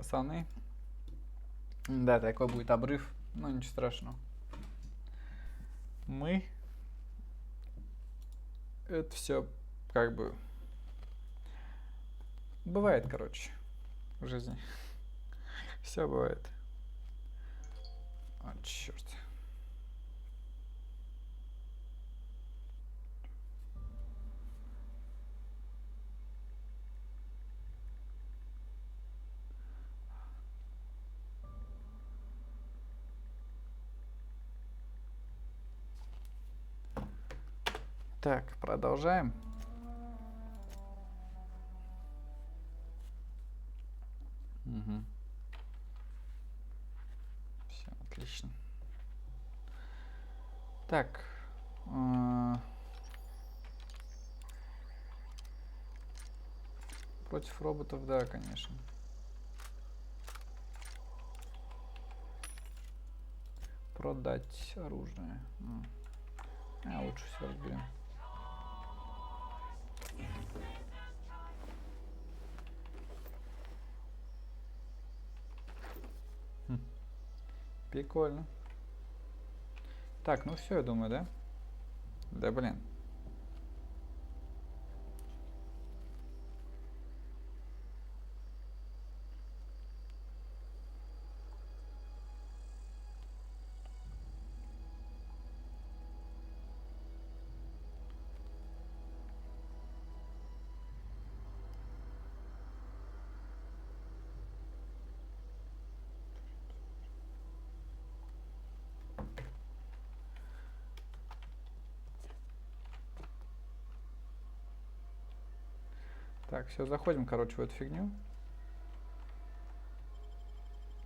пацаны. Да, такой будет обрыв, но ничего страшного. Мы это все как бы бывает, короче, в жизни. Все бывает. А, черт. Так, продолжаем. Угу. Все, отлично. Так. Против роботов, да, конечно. Продать оружие. Лучше все разберем. Прикольно. Так, ну все, я думаю, да? Да, блин. Так, все, заходим, короче, в эту фигню.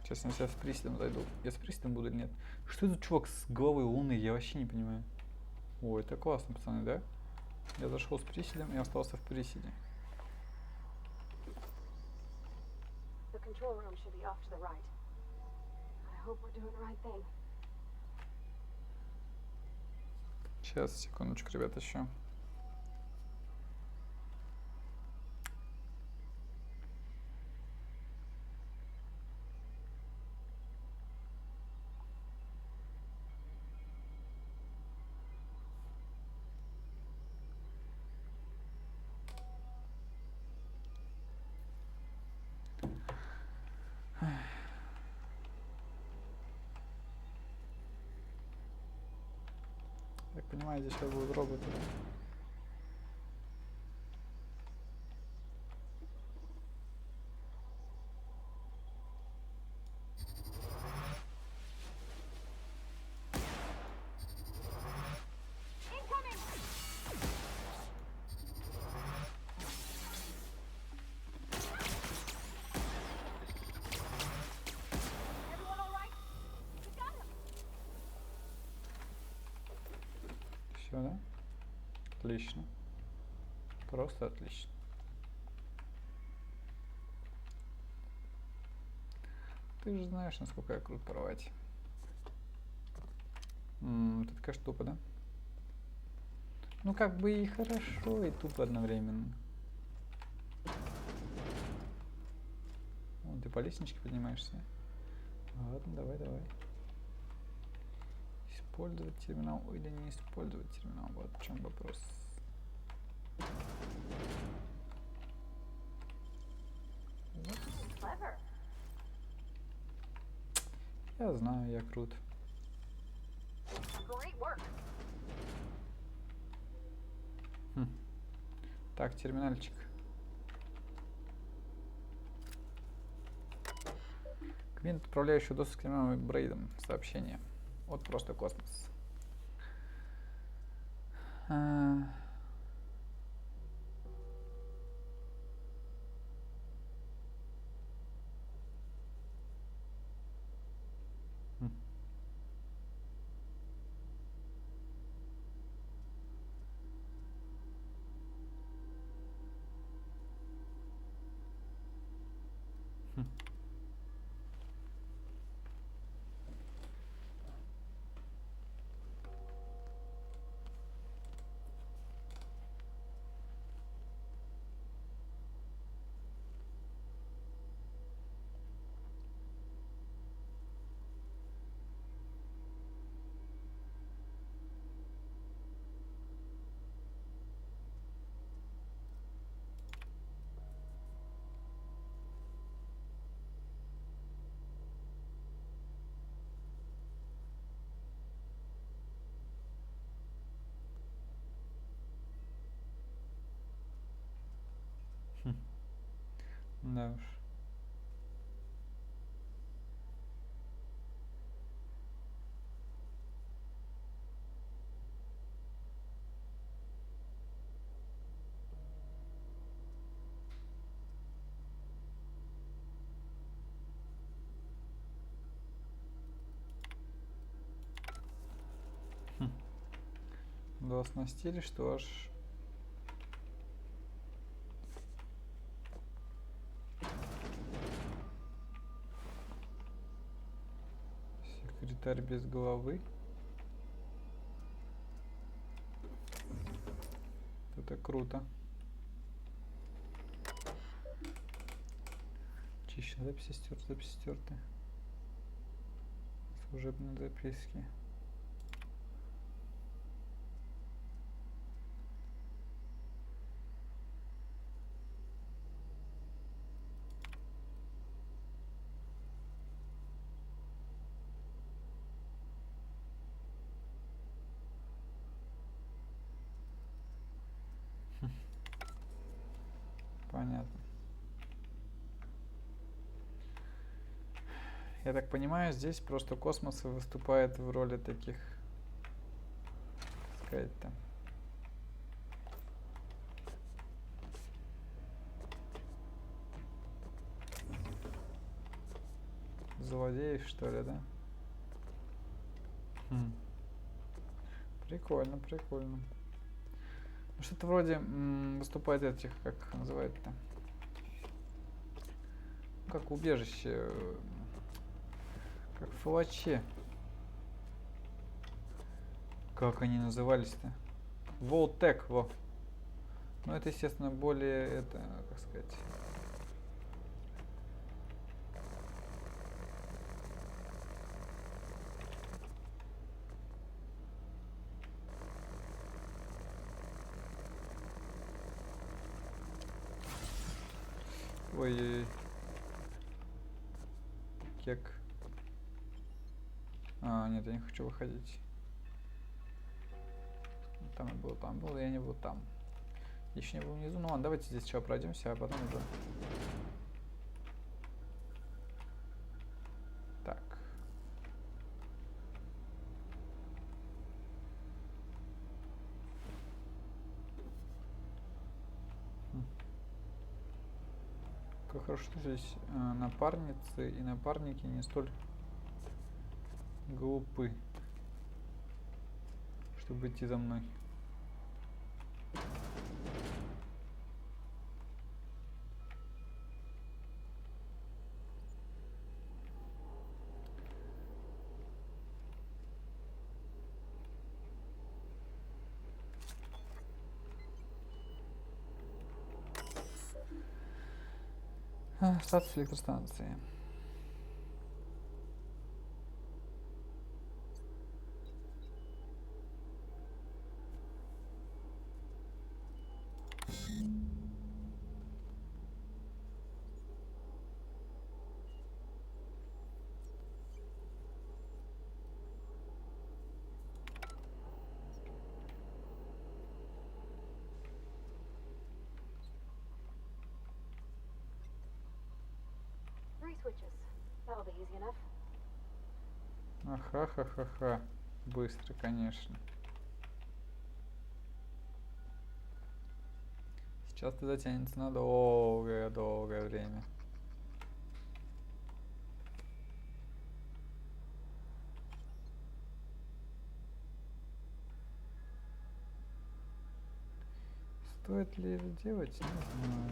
Сейчас я с приседом зайду. Я с приседом буду или нет? Что этот чувак с головой луны? Я вообще не понимаю. Ой, это классно, пацаны, да? Я зашел с приседом и остался в приседе. Сейчас, секундочку, ребята, еще. Я понимаю, здесь сейчас будут роботы. Все, да? Отлично. Просто отлично. Ты же знаешь, насколько я крут порвать. Это, конечно, тупо, да? Ну, как бы и хорошо, и тупо одновременно. Вон, ты по лестничке поднимаешься. Ладно, давай, давай. Использовать терминал или не использовать терминал? Вот в чем вопрос. Я знаю, я крут. Так, терминальчик. Клиент, отправляющий доступ к терминалу Брейдом. Сообщение. Вот просто космос. Да уж. Да, оснастили, что аж... Секретарь без головы. Это круто. Чища, записи стерты, записи стерты. Служебные записки. Понятно. Я так понимаю, здесь просто космос выступает в роли таких, как сказать-то, злодеев, что ли, да? Прикольно, прикольно. Ну, что-то вроде выступает этих, как называют-то? Ну, как убежище, как фалачи. Как они назывались-то? Волтек, во. Ну, это, естественно, более, это, как сказать... Ой-ой-ой. Кек. А, нет, я не хочу выходить. Там я был, я не был там. Еще не был внизу. Ну ладно, давайте здесь сначала пройдемся, а потом уже. Так. Как хорошо, что здесь напарницы и напарники не столь глупы, чтобы идти за мной. Статус электростанции. Ага-ха-ха-ха. Быстро, конечно. Сейчас это затянется на долгое-долгое время. Стоит ли это делать? Не знаю.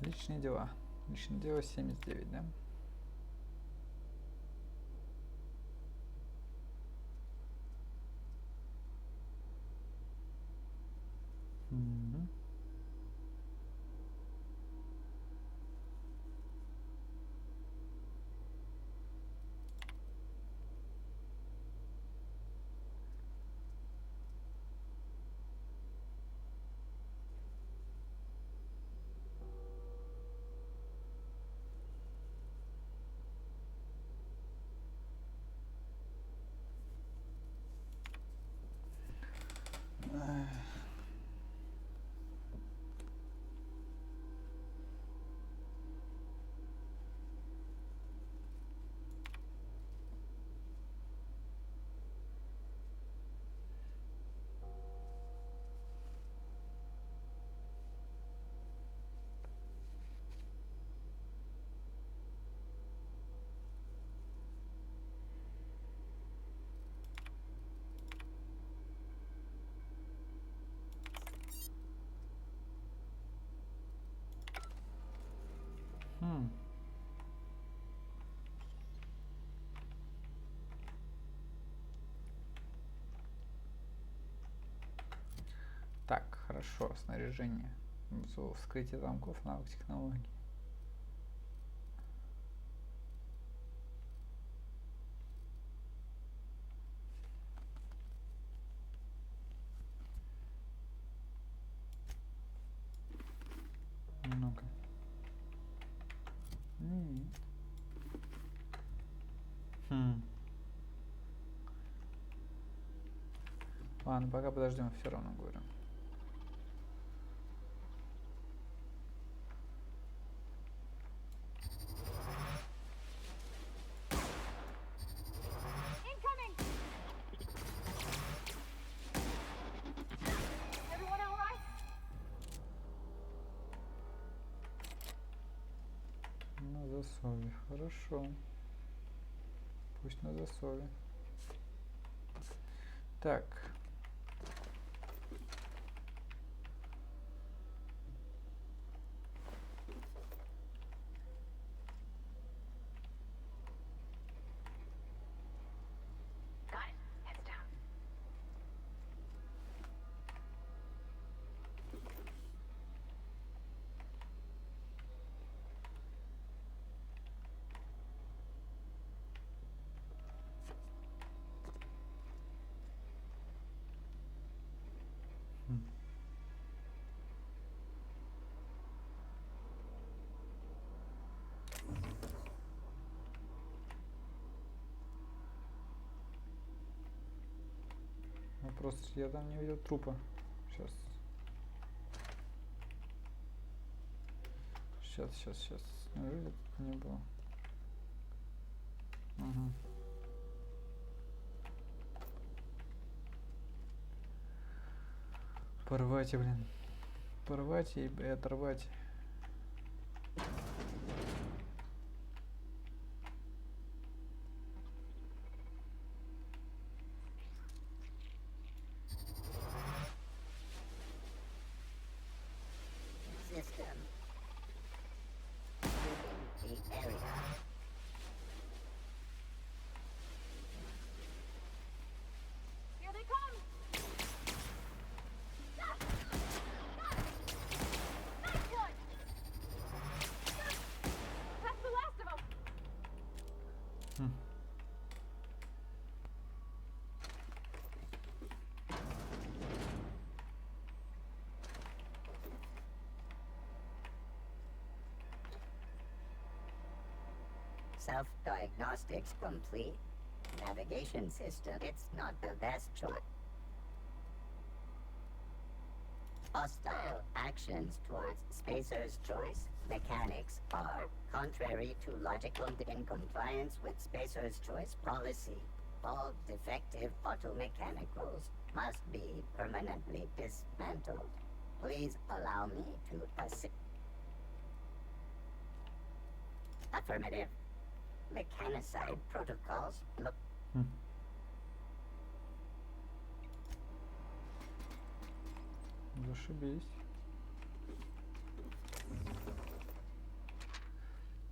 Личные дела. Личное дело 79, да? Угу. Хм. Так, хорошо, снаряжение. Вскрытие замков, навык технологий. Ну-ка. Хм. Ладно, пока подождем, все равно говорю. На засове, хорошо. Пусть на засове. Так. Вопрос, я там не видел трупа. Сейчас. Сейчас. Неужели тут не было? Угу. Порвать, блин. Порвать и оторвать. Self-diagnostics complete. Navigation system, it's not the best choice. Hostile actions towards Spacer's choice mechanics are contrary to logical in compliance with Spacer's choice policy. All defective automechanicals must be permanently dismantled. Please allow me to assist. Affirmative. Mechanicide protocols look. Зашибись.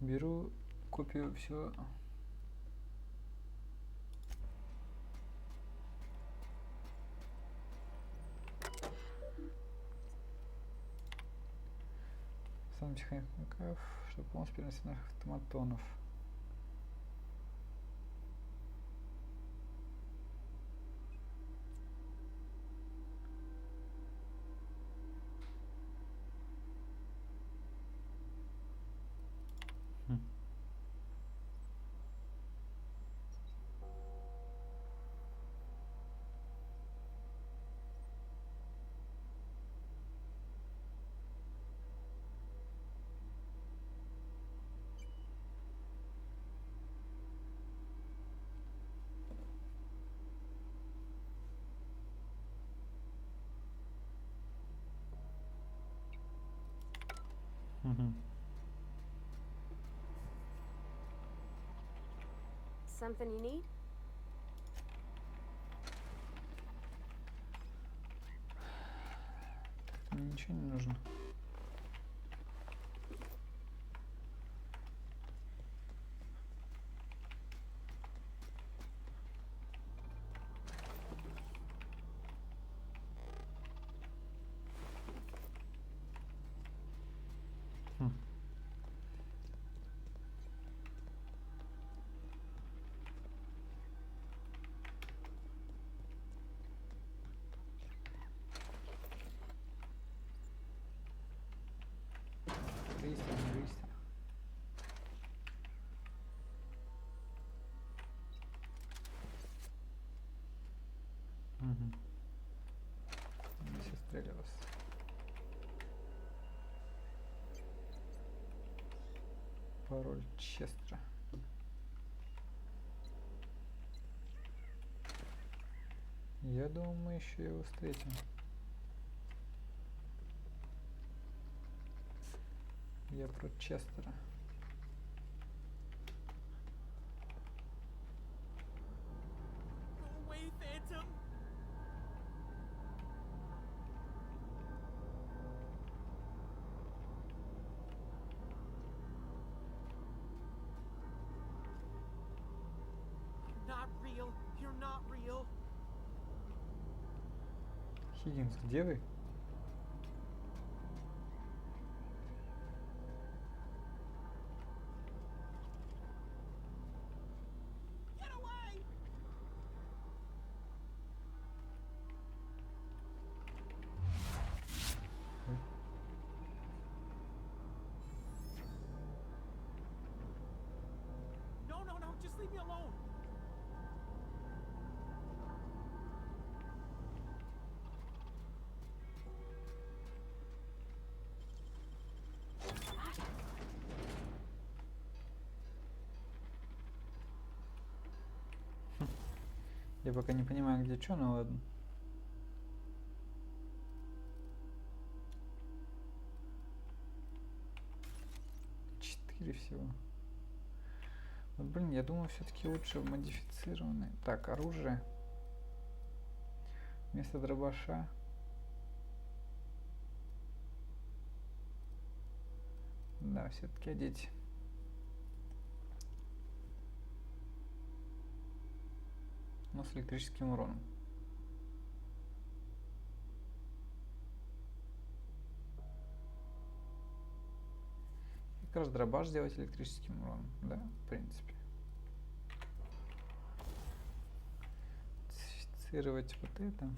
Беру копию всего. Сам механиков, чтобы полностью переносить на автоматонов. Something you need? Мне ничего не нужно. Угу. Здесь отстрелялась. Пароль Честера. Я думаю, мы еще его встретим. Я про Честера. Хиггинс, где вы? Я пока не понимаю, где что, но ладно. Четыре всего. Вот, блин, я думаю, все-таки лучше модифицированные. Так, оружие. Вместо дробаша. Да, все-таки одеть. Но с электрическим уроном. Как раз дробаш сделать электрическим уроном, да, в принципе. Модифицировать вот это.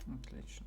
Отлично.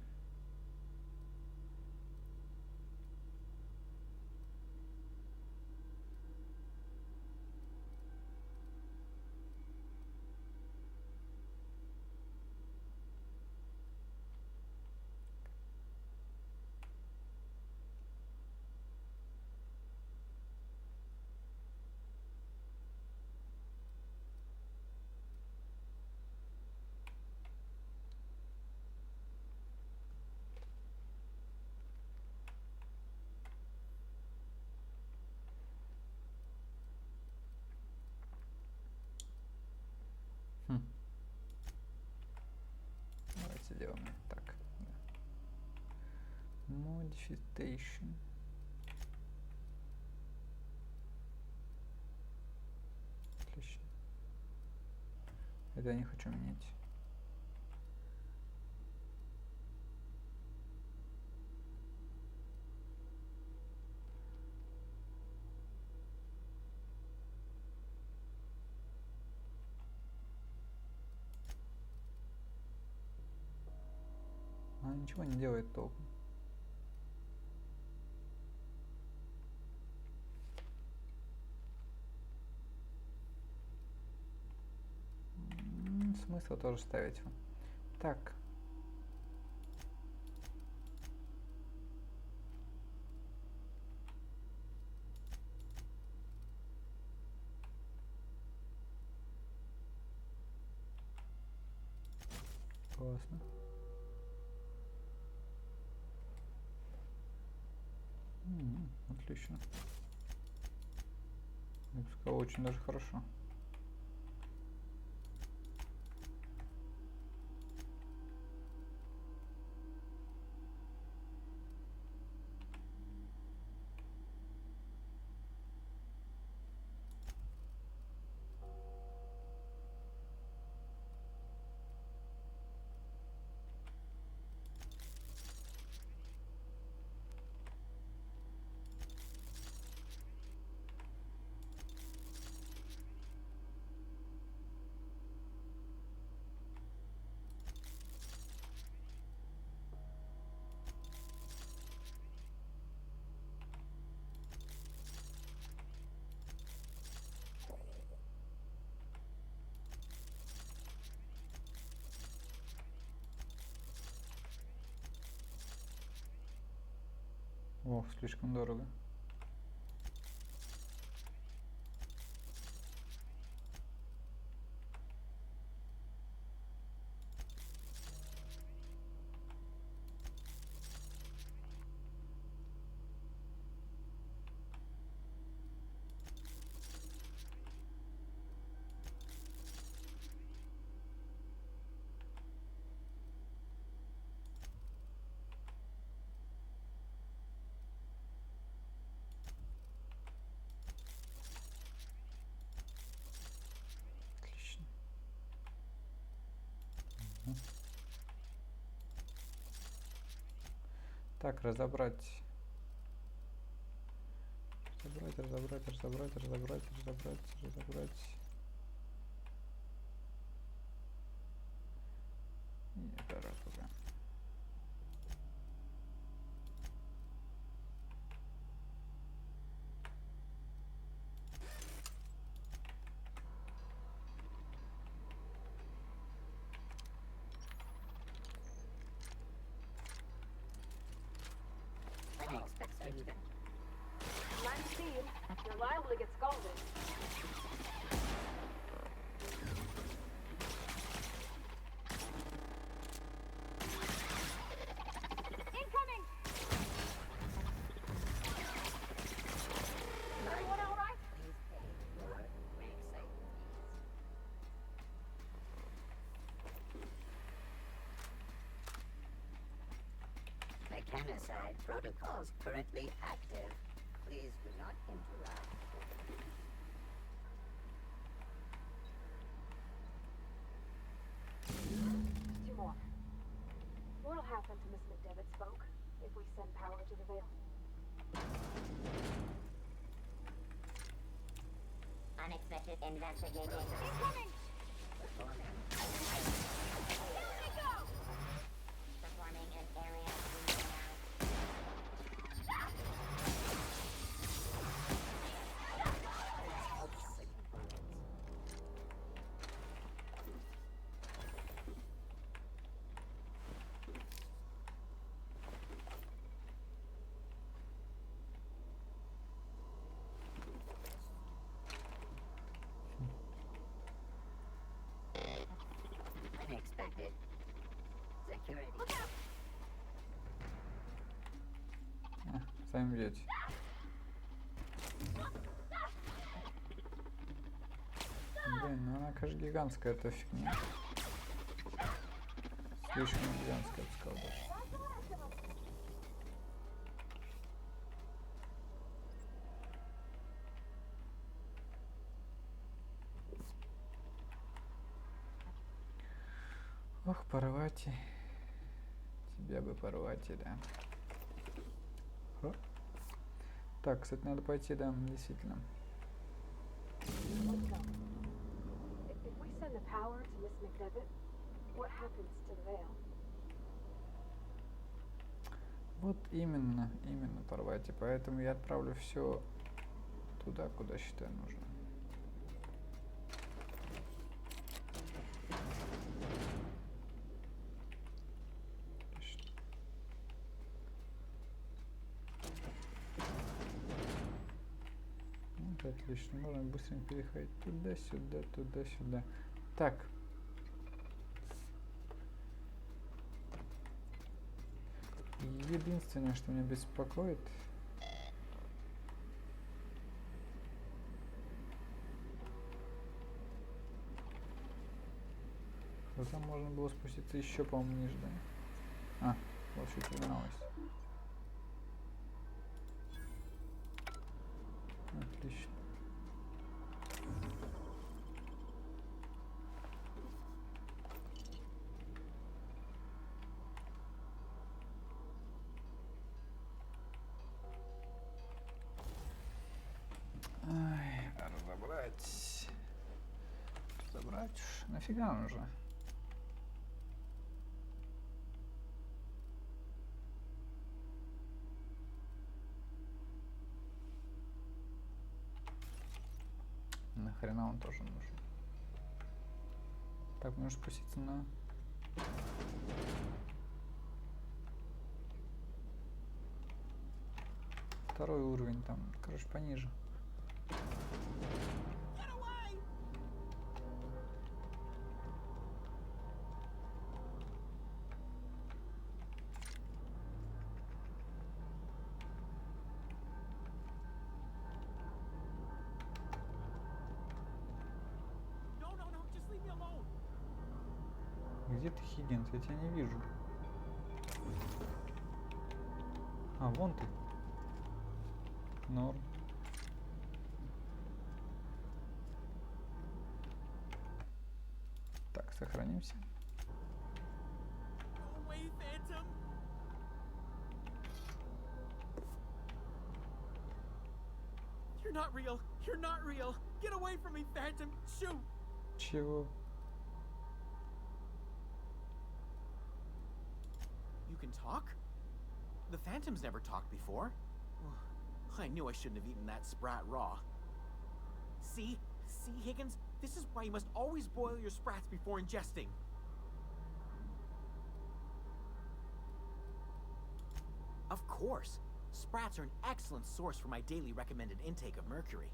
Давайте сделаем так. Modification. Отлично. Это я не хочу менять. Она ничего не делает толком. Смысл тоже ставить. Так. Классно. Отлично. Я бы сказал, очень даже хорошо. О, слишком дорого. Отлично. Мгм. Так, разобрать. Разобрать. И это раз уже. Unexpected. Mind speed. You're liable to get scalded. Incoming! Everyone all right? Please pay your gravesite fees. Mechanicide protocols currently active. Please do not interrupt. Two more. What'll happen to Miss McDevitt's folk if we send power to the Vale? Unexpected investigating. Incoming! Performing. Here we go! Performing an area cleaning out. Unexpected. Security. Look out! Сами видите. Блин, ну она, конечно, гигантская эта фигня. Слишком гигантская, я бы сказал даже. Ох, порвать. Тебя бы порвать, да. О. Так, кстати, надо пойти, да, действительно. Let's go. If we send the power to Miss McDevitt, what happens to the Vale? Вот именно порвать. И поэтому я отправлю все туда, куда считаю нужно. Отлично. Вот отлично. Можно быстренько переходить туда-сюда, туда-сюда. Так. Единственное, что меня беспокоит, что там можно было спуститься еще, по-моему, ниже, да? А, вот чуть вернулась. Отлично. Ай, разобрать. Разобрать уж. Нафига нужно? Нахрена он тоже нужен? Так, нужно спуститься на... второй уровень, там, короче, пониже. Где ты, Хиггинс? Я тебя не вижу. А, вон ты. Норм. Так, сохранимся. You're not real. You're not real. Get away from me, Phantom. Shoot. Чего? You can talk? The Phantom's never talked before. I knew I shouldn't have eaten that sprat raw. See? See, Higgins? This is why you must always boil your sprats before ingesting. Of course. Sprats are an excellent source for my daily recommended intake of mercury.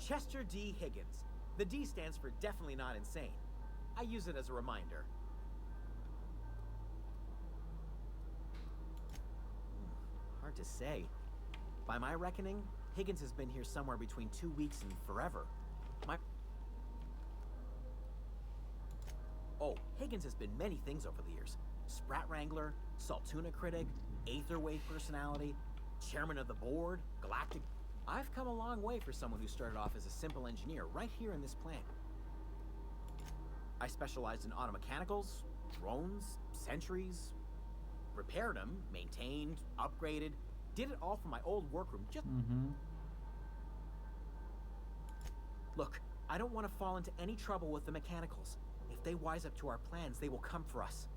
Chester D. Higgins. The D stands for definitely not insane. I use it as a reminder. Hard to say. By my reckoning, Higgins has been here somewhere between 2 weeks and forever. Oh, Higgins has been many things over the years. Sprat Wrangler, Saltuna Critic, Aetherwave Personality, Chairman of the Board, Galactic... I've come a long way for someone who started off as a simple engineer right here in this plant. I specialized in automechanicals, drones, sentries, repaired them, maintained, upgraded, did it all from my old workroom just... Look, I don't want to fall into any trouble with the mechanicals. If they wise up to our plans, they will come for us.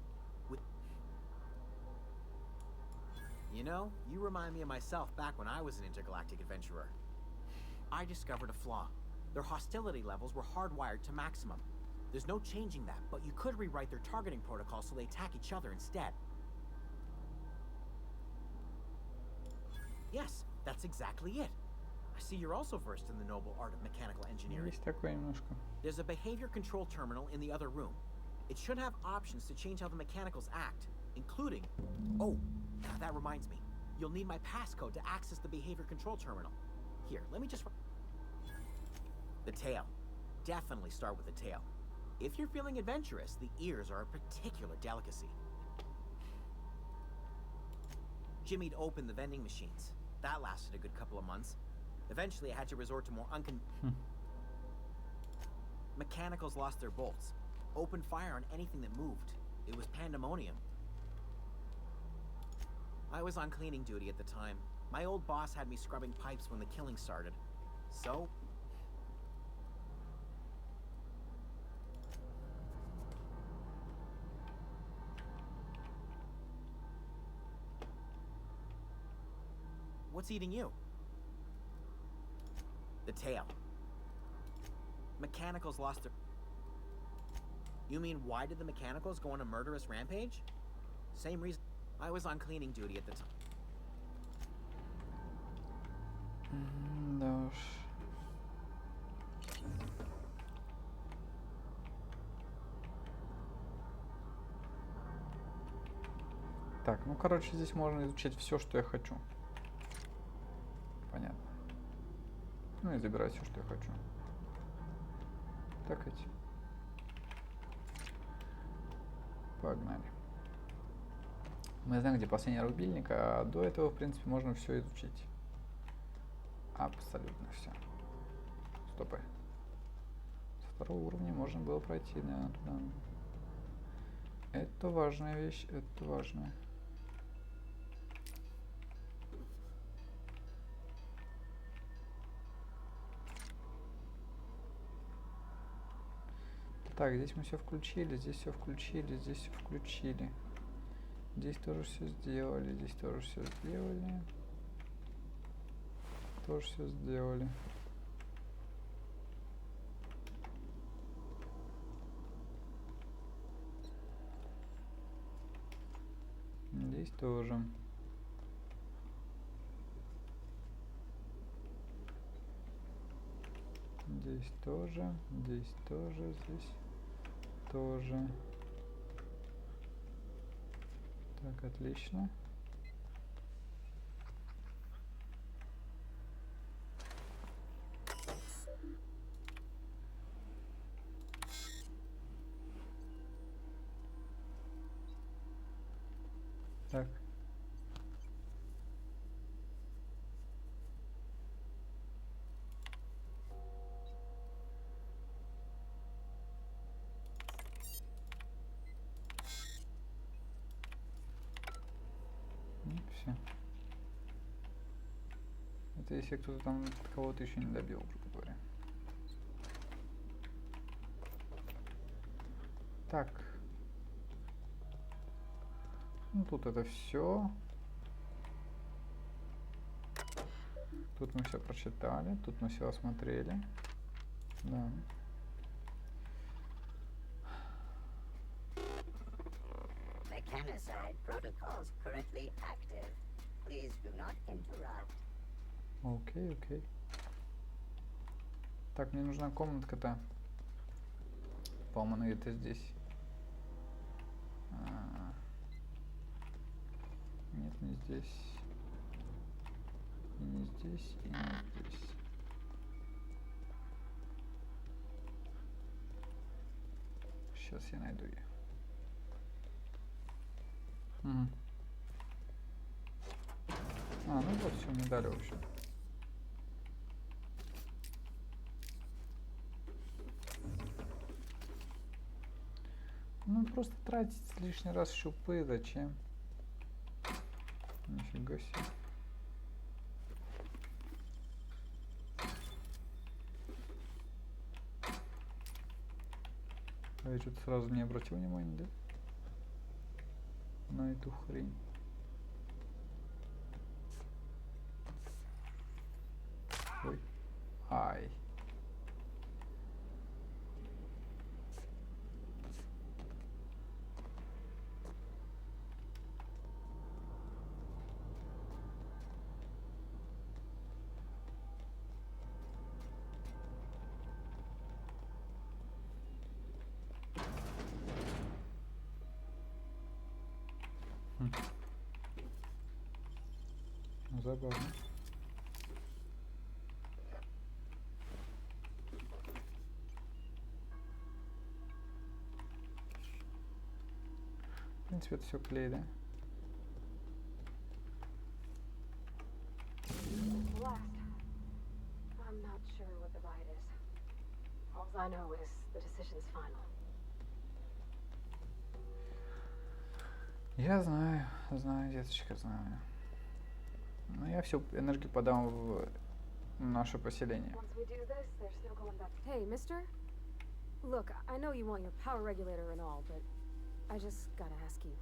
You know, you remind me of myself back when I was an intergalactic adventurer. I discovered a flaw. Their hostility levels were hardwired to maximum. There's no changing that, but you could rewrite their targeting protocol so they attack each other instead. Yes, that's exactly it. I see you're also versed in the noble art of mechanical engineering. Есть такое немножко. There's a behavior control terminal in the other room. It should have options to change how the mechanicals act, including... Oh, now that reminds me. You'll need my passcode to access the behavior control terminal. Here, let me just... The tail. Definitely start with the tail. If you're feeling adventurous, the ears are a particular delicacy. Jimmy'd open the vending machines. That lasted a good couple of months. Eventually, I had to resort to more Mechanicals lost their bolts. Opened fire on anything that moved. It was pandemonium. I was on cleaning duty at the time. My old boss had me scrubbing pipes when the killing started. So... What's eating you? The tail. Mechanicals lost their... You mean, why did the mechanicals go on a murderous rampage? Same reason. I was on cleaning duty at the time. Да уж. Так, ну короче, здесь можно изучать все, что я хочу. Понятно. Ну и забирать все, что я хочу. Так ведь. Погнали. Мы знаем, где последний рубильник, а до этого, в принципе, можно все изучить. Абсолютно все. Стопы. Со второго уровня можно было пройти, да, туда. Это важная вещь, это важная. Так, здесь мы все включили, здесь все включили, здесь все включили. Здесь тоже все сделали, здесь тоже все сделали. Тоже все сделали. Здесь тоже. Здесь тоже, здесь тоже, здесь тоже. Так, отлично. Так. Все. Это если кто-то там кого-то еще не добил, грубо говоря. Так. Ну тут это все. Тут мы все прочитали, тут мы все осмотрели. Да. Mechanicide protocols currently active. Please do not interrupt. Окей, окей. Так, мне нужна комнатка-то. По-моему, это здесь. Нет, не здесь. И не здесь, и не здесь. Сейчас я найду ее. Угу. Ну вот все, мне дали, в общем. Ну просто тратить лишний раз щупы, зачем? Нифига себе. А я что-то сразу не обратил внимания, да? На эту хрень. Ой. Ай. Забавно. В принципе, это все клей, да? Last. I'm not sure what the bite is. All I know is the decision's final. Я знаю, деточка, знаю. Но я всю энергию подам в наше поселение. Once we do this, there's no going back. Hey, mister? Look, I know you want your power regulator and all, but I just gotta ask you.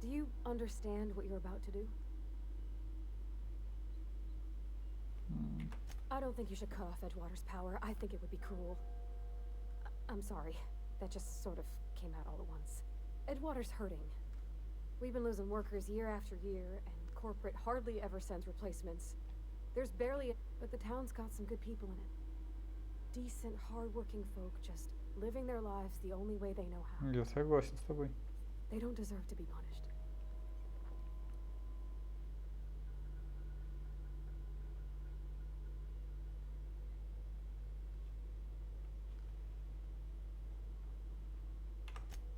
Do you understand what you're about to do? I don't think you should cut off Edgewater's power. I think it would be cruel. I'm sorry. That just sort of came out all at once. Edgewater's hurting. We've been losing workers year after year, and corporate hardly ever sends replacements. There's barely... But the town's got some good people in it. Decent, hard-working folk just living their lives the only way they know how. Я согласен с тобой. They don't deserve to be punished.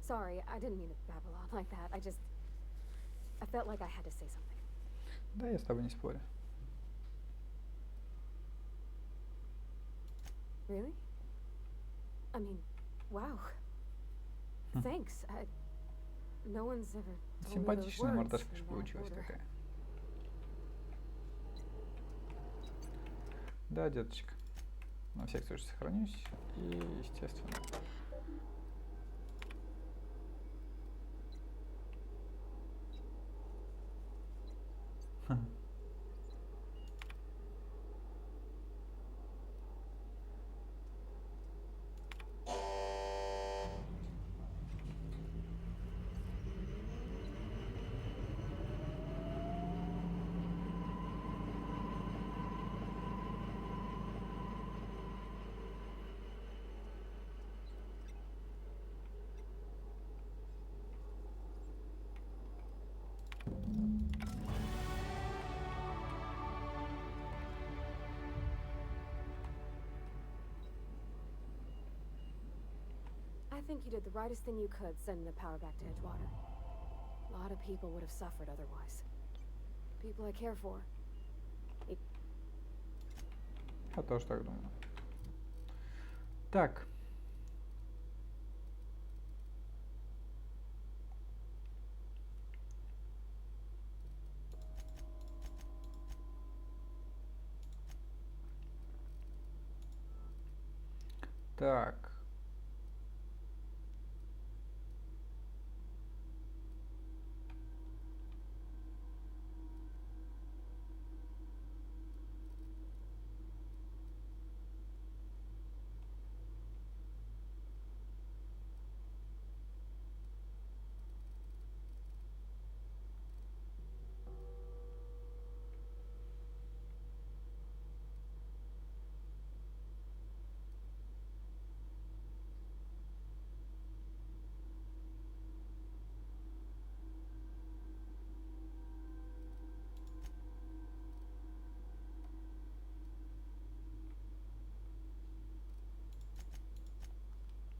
Sorry, I didn't mean to babble on like that. I felt like I had to say something. Да, я с тобой не спорю. Really? I mean, wow. Thanks. No one's ever told me those Симпатичная words мордашка in же that получилась order. такая. Да, деточка. На всякий случай сохранюсь. И, естественно. think you did the rightest thing you could sending the power back to Edgewater. A lot of people would have suffered otherwise. People I care for. Я тоже так думаю. Так. Так.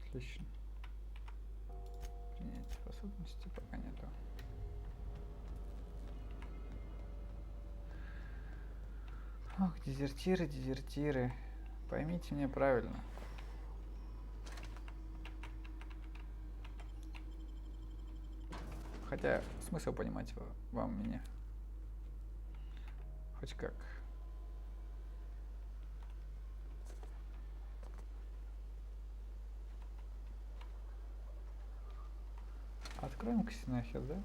Отлично. Принять способности пока нету. Ох, дезертиры, дезертиры. Поймите меня правильно. Хотя смысл понимать вам меня. Хоть как. Откроем-ка нахер, да?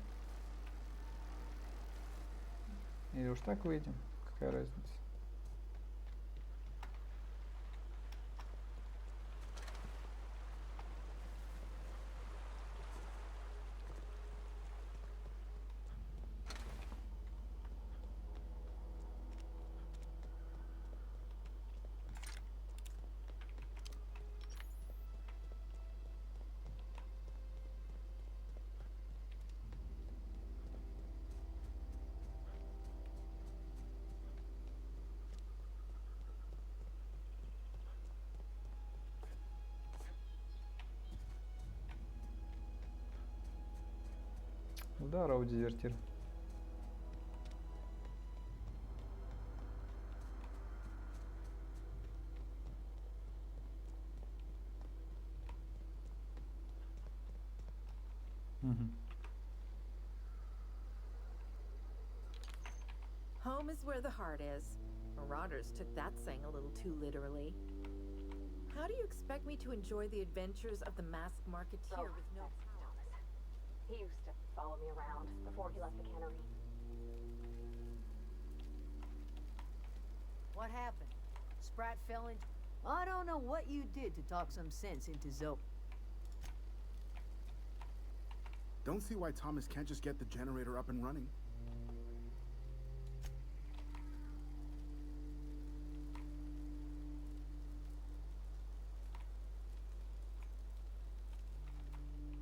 Или уж так выйдем? Какая разница? Здорово, дезертир. Home is where the heart is. Marauders took that saying a little too literally. How do you expect me to enjoy the adventures of the masked marketeer with no... He used to follow me around before he left the cannery. What happened? Sprat fell in... I don't know what you did to talk some sense into Zoe. Don't see why Thomas can't just get the generator up and running.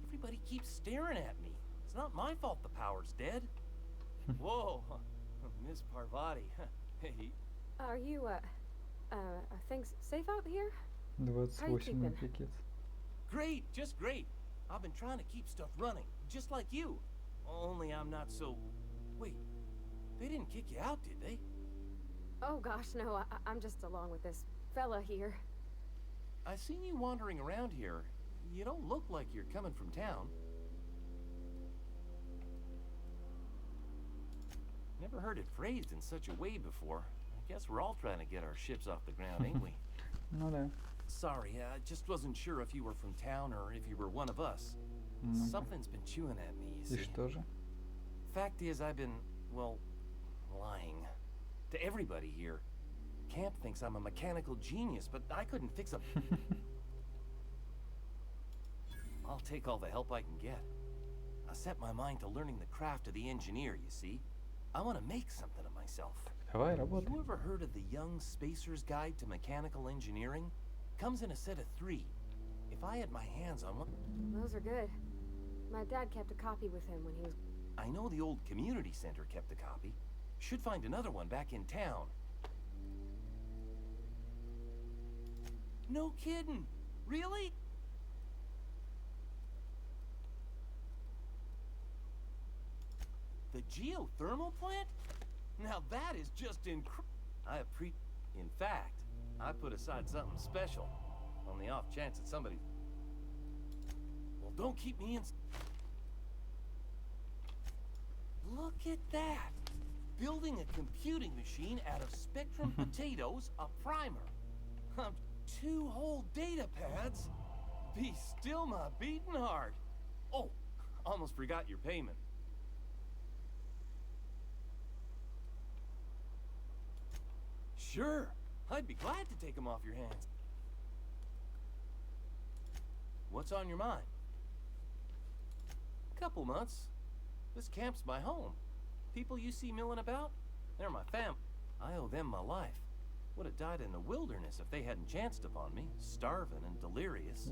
Everybody keeps staring at me. It's not my fault the power's dead. Whoa, Miss Parvati. Hey. Are you, are things safe out here? 28 keeping? пикет. Great, just great. I've been trying to keep stuff running, just like you. Only I'm not so... Wait, they didn't kick you out, did they? Oh gosh, no, I'm just along with this fella here. I seen you wandering around here. You don't look like you're coming from town. Never heard it phrased in such a way before. I guess we're all trying to get our ships off the ground, ain't we? Ну да. Sorry, I just wasn't sure if you were from town or if you were one of us. Something's been chewing at me, you И see. что же? Fact is, I've been, well, lying. To everybody here. Camp thinks I'm a mechanical genius, but I couldn't fix a... I'll take all the help I can get. I set my mind to learning the craft of the engineer, you see. I want to make something of myself. Давай, работай. You ever heard of the Young Spacer's Guide to Mechanical Engineering? Comes in a set of 3. If I had my hands on one... Those are good. My dad kept a copy with him when he was... I know the old community center kept a copy. Should find another one back in town. No kidding. Really? The geothermal plant? Now that is just In fact, I put aside something special on the off chance that somebody... Well, don't keep me in... Look at that! Building a computing machine out of Spectrum potatoes, a primer. 2 whole data pads? Be still my beating heart. Oh, almost forgot your payment. Sure, I'd be glad to take them off your hands. What's on your mind? Couple months. This camp's my home. People you see milling about, they're my fam. I owe them my life. Would have died in the wilderness if they hadn't chanced upon me, starving and delirious.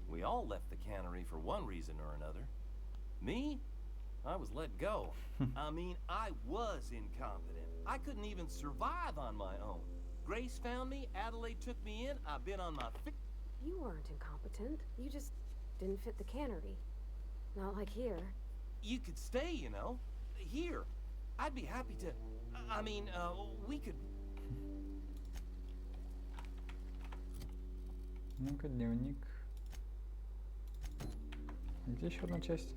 We all left the cannery for one reason or another. Me? I was let go. I mean, I was incompetent. I couldn't even survive on my own. Grace found me, Adelaide took me in, I've been on my feet. You weren't incompetent. You just didn't fit the cannery. Not like here. You could stay, you know. Here. I'd be happy to... I mean, we could... Ну-ка, дневник. Где еще одна часть?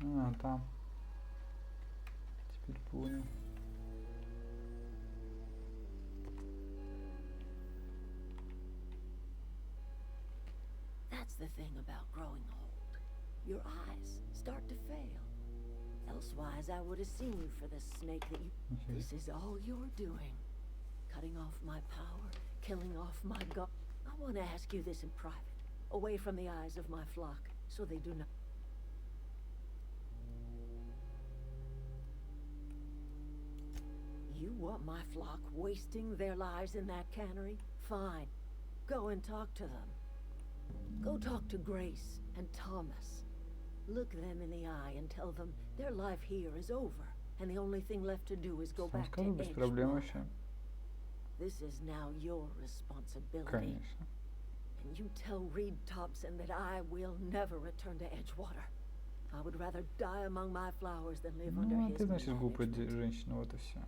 А, там. Теперь понял. That's the thing about growing old. Your eyes start to fail. Elsewise, I would have seen you for the snake that you... This is all you're doing. Cutting off my power, killing off my god. I want to ask you this in private, away from the eyes of my flock, so they do not... You want my flock wasting their lives in that cannery? Fine. Go and talk to them. Go talk to Grace and Thomas. Look them in the eye and tell them their life here is over, and the only thing left to do is go back to Скажу без проблем Edgewater. вообще. This is now your responsibility. Конечно. And you tell Reed Thompson that I will never return to Edgewater. I would rather die among my flowers than live under Ну, а his ты, значит, глупая management. женщина, вот и все.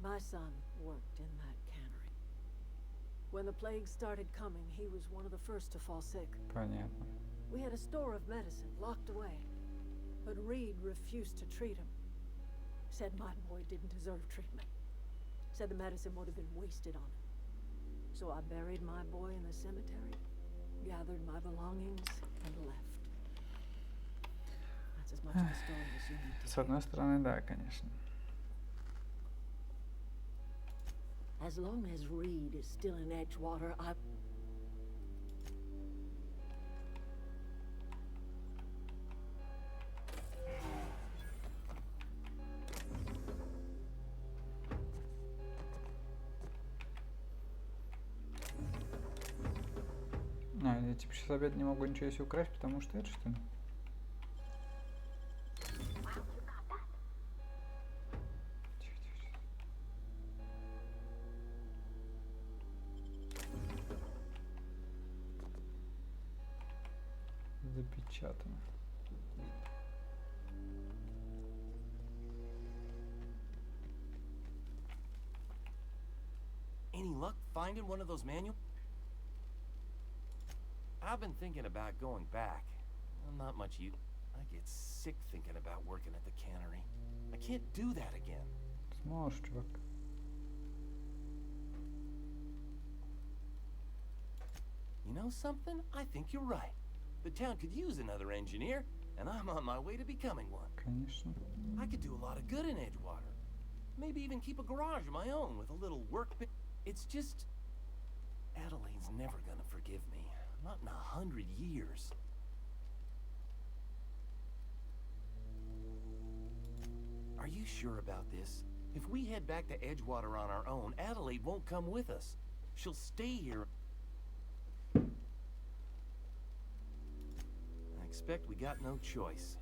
My son worked in that cannery. When the plague started coming, he was one of the first to fall sick. Понятно. We had a store of medicine locked away, but Reed refused to treat him. Said my boy didn't deserve treatment. Said the medicine would have been wasted on him. So I buried my boy in the cemetery, gathered my belongings, and left. That's as much of the story as you need to С hear. одной стороны, да, конечно. As long as Reed is still in Edgewater, I... А, я типа сейчас опять не могу ничего себе украсть, потому что это что ли? Тихо, тихо, тихо. Запечатано. Any luck finding one of those manuals? I've been thinking about going back. Not much use. I get sick thinking about working at the cannery. I can't do that again. Сможешь, чувак. You know something? I think you're right. The town could use another engineer, and I'm on my way to becoming one. Конечно. I could do a lot of good in Edgewater. Maybe even keep a garage of my own with a little work. It's just... Adelaide's never gonna forgive me. Not in 100 years. Are you sure about this? If we head back to Edgewater on our own, Adelaide won't come with us. She'll stay here. suspect we got no choice.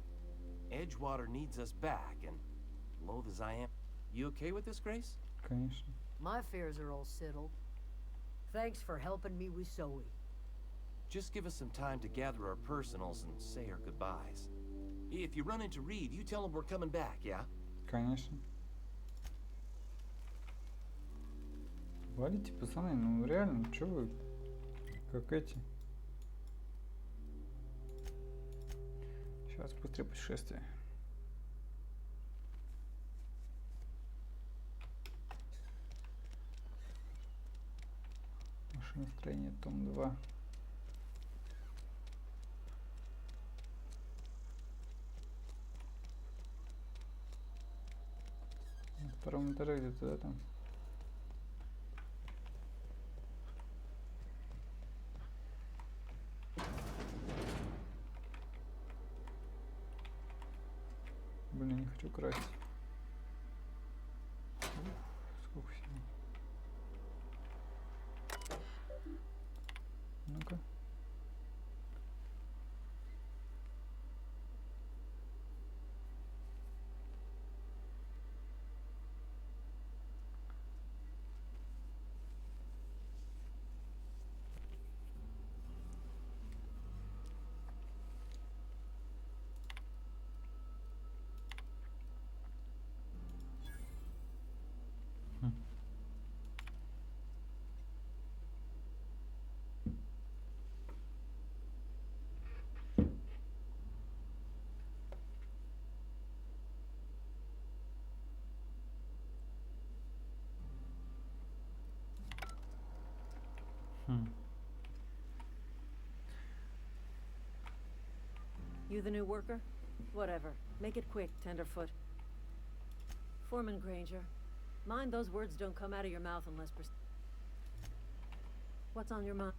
Edgewater needs us back, and loath as I am... You okay with this, Grace? Конечно. My affairs are all settled. Thanks for helping me with Zoe. Just give us some time to gather our personals and say our goodbyes. If you run into Reed, you tell him we're coming back, yeah? Конечно. Валите, пацаны, ну реально, чё вы, как эти? Сейчас, быстрее путешествие. Машиностроение, том 2. На втором этаже где-то, да, там? Блин, не хочу красть. Ух, сколько всего. Ну-ка. You the new worker? Whatever. Make it quick, tenderfoot. Foreman Granger, mind those words don't come out of your mouth unless What's on your mind?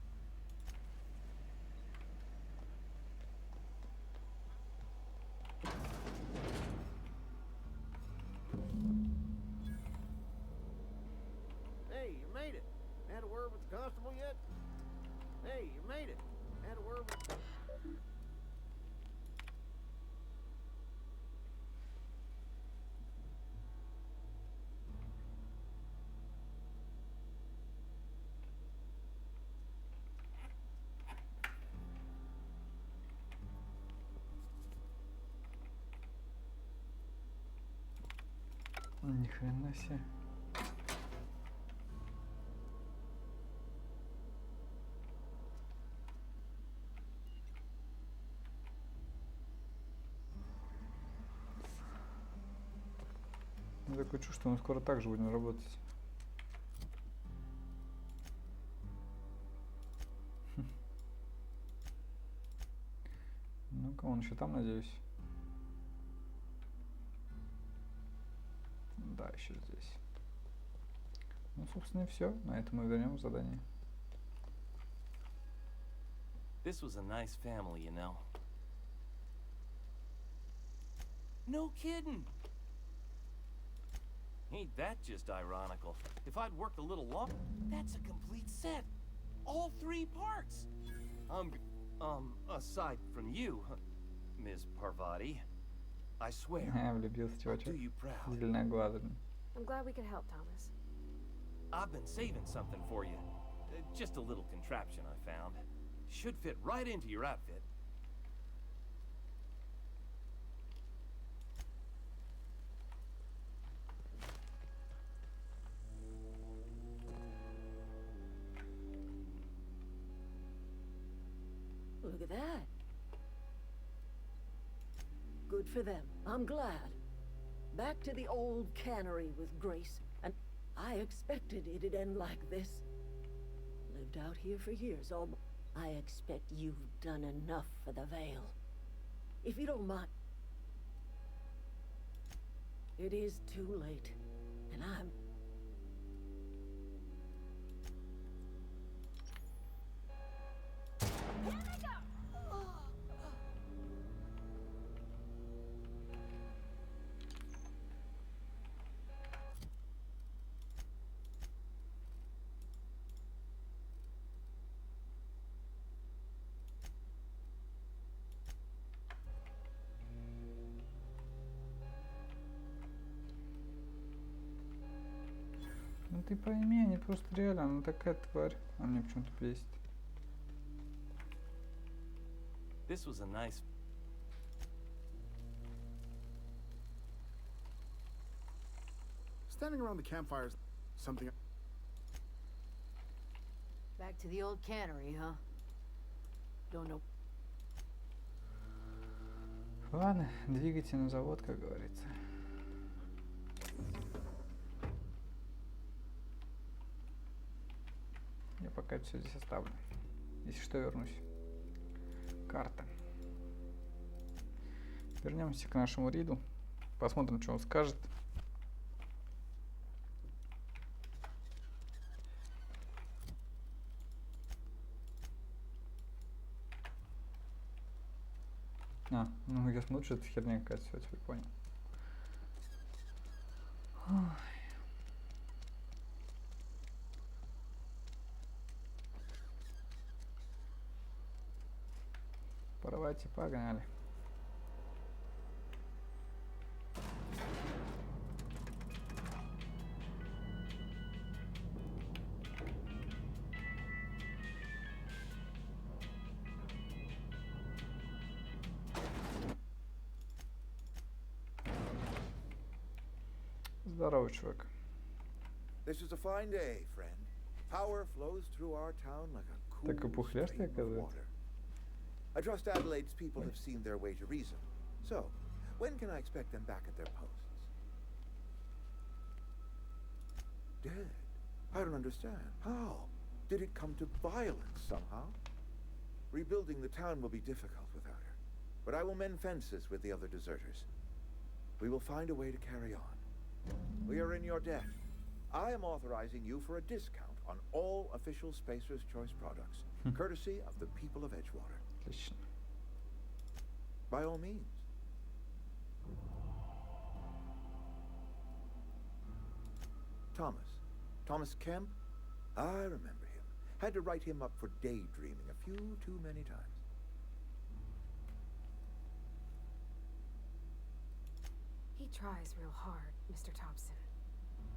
Hey, you made it. Had a word with the constable yet? Hey, you made it. Had a word with... Ни хрена себе. Я такое чувство, что мы скоро так же будем работать. Ну-ка, он еще там, надеюсь. Да, еще здесь. Ну, собственно, и все. На этом мы вернем задание. This was a nice family, you know. No kidding! Ain't that just ironical? If I'd worked a little longer, that's a complete set. All 3 parts. Aside from you, Ms. Parvati, I swear, Влюбился I'll чувачок. do you proud. Зеленоглазый. I'm glad we could help, Thomas. I've been saving something for you. Just a little contraption I found. Should fit right into your outfit. Look at that. Good for them. I'm glad. Back to the old cannery with Grace. And I expected it'd end like this. Lived out here for years. I expect you've done enough for the Vale. If you don't mind... It is too late. And I'm... ты пойми, они просто реально, она такая тварь. А мне почему-то бесит. This was a nice. Standing around the campfires, something. Back to the old cannery, huh? Don't know. Ладно, двигайте на завод, как говорится. Я пока все здесь оставлю. Если что, вернусь. Карта. Вернемся к нашему Риду. Посмотрим, что он скажет. Ну я смотрю, что это херня какая-то, все, теперь понял. Ой. Давайте, погнали. Здорово, чувак. This is a fine day, friend. Power flows through our town like a cool Так и пухляшь ты, stream of оказывается. water. I trust Adelaide's people have seen their way to reason. So, when can I expect them back at their posts? Dead? I don't understand. How? Did it come to violence somehow? Rebuilding the town will be difficult without her. But I will mend fences with the other deserters. We will find a way to carry on. We are in your debt. I am authorizing you for a discount on all official Spacer's Choice products, courtesy of the people of Edgewater. Отлично. By all means. Thomas Kemp? I remember him. Had to write him up for daydreaming a few too many times. He tries real hard, Mr. Thompson.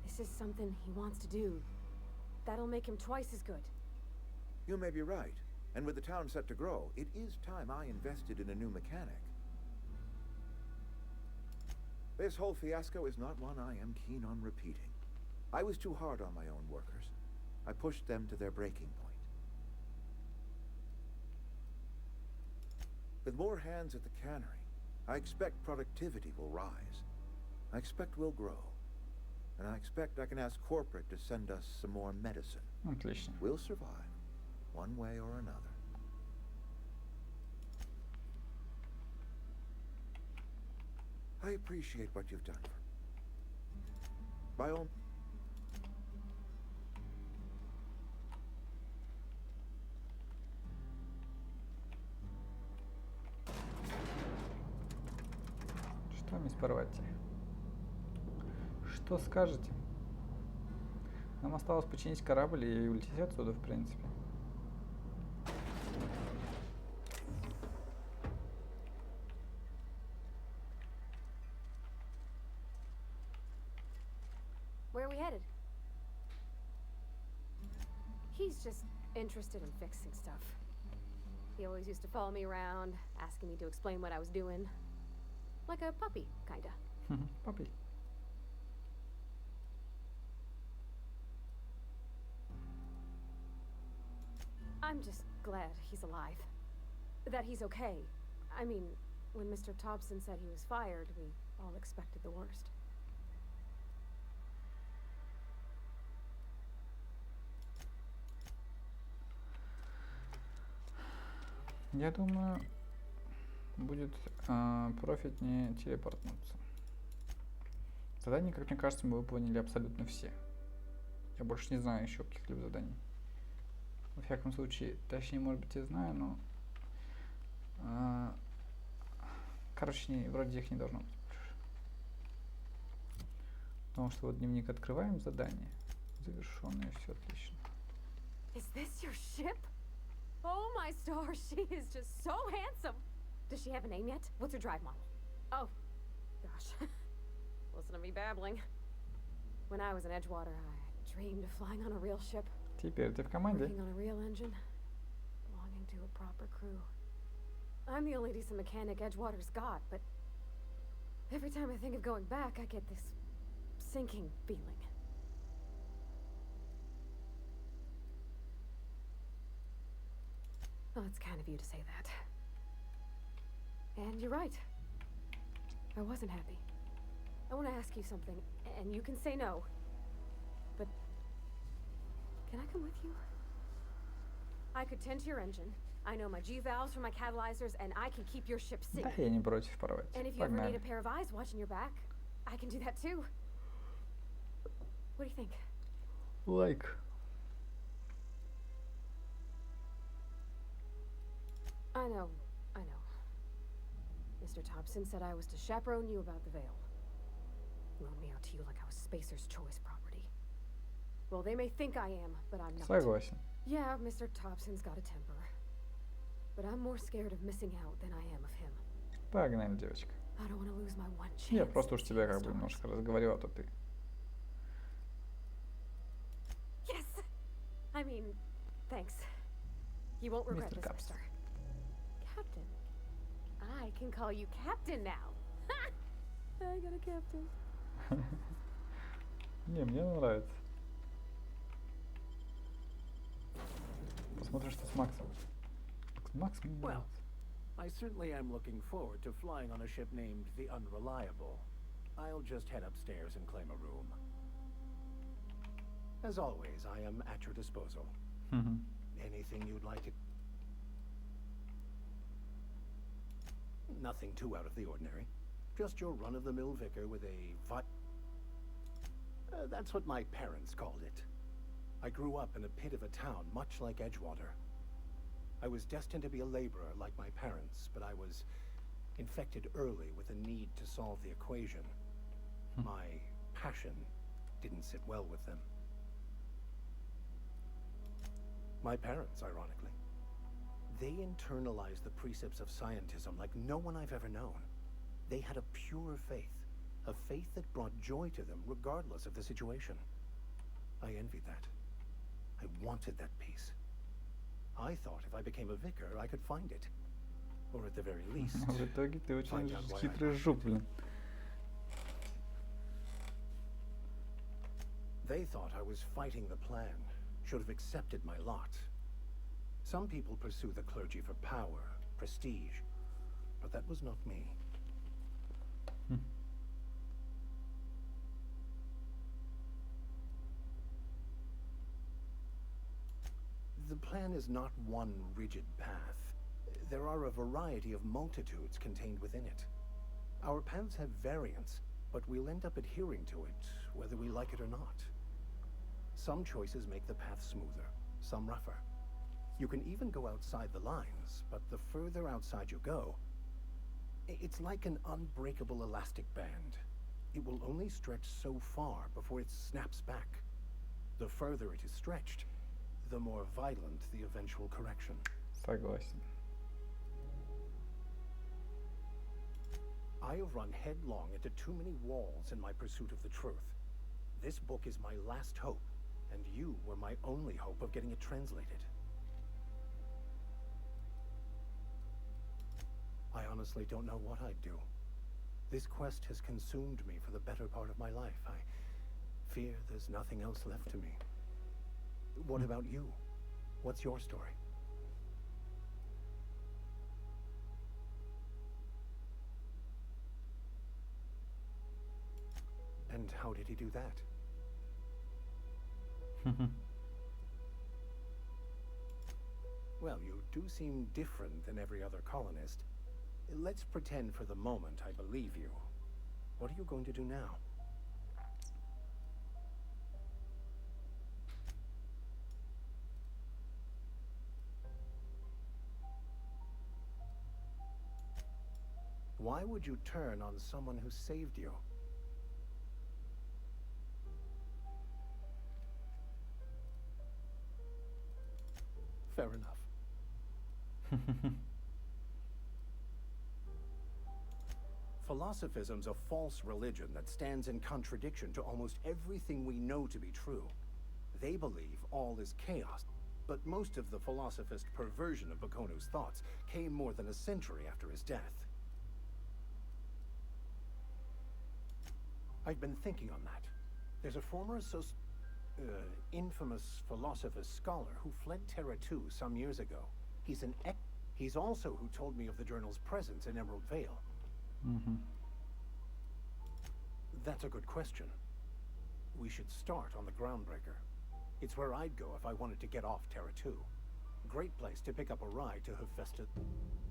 This is something he wants to do. That'll make him twice as good. You may be right. And with the town set to grow, it is time I invested in a new mechanic. This whole fiasco is not one I am keen on repeating. I was too hard on my own workers. I pushed them to their breaking point. With more hands at the cannery, I expect productivity will rise. I expect we'll grow. And I expect I can ask corporate to send us some more medicine. Отлично. We'll survive, one way or another. I appreciate what you've done for me. By all... Что, мисс Парвати? Что скажете? Нам осталось починить корабль и улететь отсюда, в принципе. Where are we headed? He's just interested in fixing stuff. He always used to follow me around, asking me to explain what I was doing. Like a puppy, kinda. Puppy. I'm just glad he's alive. That he's okay. I mean, when Mr. Thompson said he was fired, we all expected the worst. Я думаю, будет профитнее телепортнуться. Задания, как мне кажется, мы выполнили абсолютно все. Я больше не знаю еще каких-либо заданий. Во всяком случае, точнее, может быть, и знаю, но... короче, вроде их не должно быть больше. Потому что вот дневник открываем, задание. Завершенное, все отлично. Is this your ship? Oh my stars, she is just so handsome. Does she have a name yet? What's her drive model? Oh, gosh. Listen to me babbling. When I was in Edgewater, dreamed of flying on a real ship, Теперь ты в команде. working on a real engine, belonging to a proper crew. I'm the only decent mechanic Edgewater's got, but every time I think of going back, I get this sinking feeling. Well, it's kind of you to say that. And you're right. I wasn't happy. I want to ask you something, and you can say no. But can I come with you? I could tend to your engine. I know my G-valves for my catalyzers, and I can keep your ship Да, safe. я не против порвать. And if you ever need a Погнали. pair of eyes watching your back, I can do that too. What do you think? Лайк. I know. Mr. Thompson said I was to chaperone you about the veil. Loan me out to you like I was Spacer's choice property. Well, they may think I am, but I'm not. Согласен. Yeah, Mr. Thompson's got a temper. But I'm more scared of missing out than I am of him. Погнали, девочка. I don't want to lose my one chance. Я просто уж to тебя see the как бы stars. немножко разговорил, а то ты... Yes! I mean, thanks. You won't regret Mr. this, Caps. mister. Captain. I can call you Captain now. I got a captain. Не, мне нравится. Посмотрим, что с Максом. Макс мне Well, нравится. I certainly am looking forward to flying on a ship named the Unreliable. I'll just head upstairs and claim a room. As always, I am at your disposal. Мгм. Anything you'd like to... Nothing too out of the ordinary. Just your run-of-the-mill vicar with a that's what my parents called it. I grew up in a pit of a town, much like Edgewater. I was destined to be a laborer like my parents, but I was infected early with a need to solve the equation. My passion didn't sit well with them. My parents, ironically. They internalized the precepts of scientism like no one I've ever known. They had a pure faith, a faith that brought joy to them regardless of the situation. I envied that. I wanted that peace. I thought if I became a vicar, I could find it. Or at the very least, В итоге ты очень find out why I хитрый lost жук, it. блин. They thought I was fighting the plan, should have accepted my lot. Some people pursue the clergy for power, prestige, but that was not me. The plan is not one rigid path. There are a variety of multitudes contained within it. Our paths have variance, but we'll end up adhering to it, whether we like it or not. Some choices make the path smoother, some rougher. You can even go outside the lines, but the further outside you go, it's like an unbreakable elastic band. It will only stretch so far before it snaps back. The further it is stretched, the more violent the eventual correction. Согласен. I have run headlong into too many walls in my pursuit of the truth. This book is my last hope, and you were my only hope of getting it translated. I honestly don't know what I'd do. This quest has consumed me for the better part of my life. I fear there's nothing else left to me. What about you? What's your story? And how did he do that? Well, you do seem different than every other colonist. Let's pretend for the moment I believe you. What are you going to do now? Why would you turn on someone who saved you? Fair enough. Philosophism's a false religion that stands in contradiction to almost everything we know to be true. They believe all is chaos, but most of the philosophist perversion of Bakonu's thoughts came more than a century after his death. I've been thinking on that. There's a former infamous philosophist scholar who fled Terra 2 some years ago. He's also who told me of the journal's presence in Emerald Vale. That's a good question. We should start on the Groundbreaker. It's where I'd go if I wanted to get off Terra 2. Great place to pick up a ride to Hephaestus.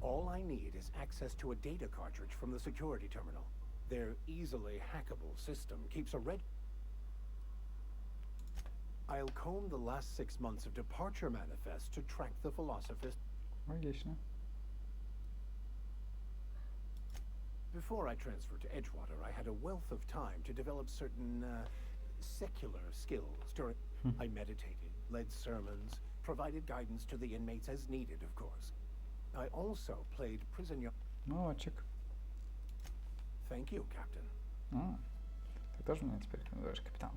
All I need is access to a data cartridge from the security terminal. Their easily hackable system keeps a red... I'll comb the last 6 months of departure manifest to track the philosophist. Логично. Before I transferred to Edgewater, I had a wealth of time to develop certain secular skills during... I meditated, led sermons, provided guidance to the inmates as needed, of course. I also played prisoner... Молодчик. Thank you, Captain. Ты тоже меня теперь называешь капитан.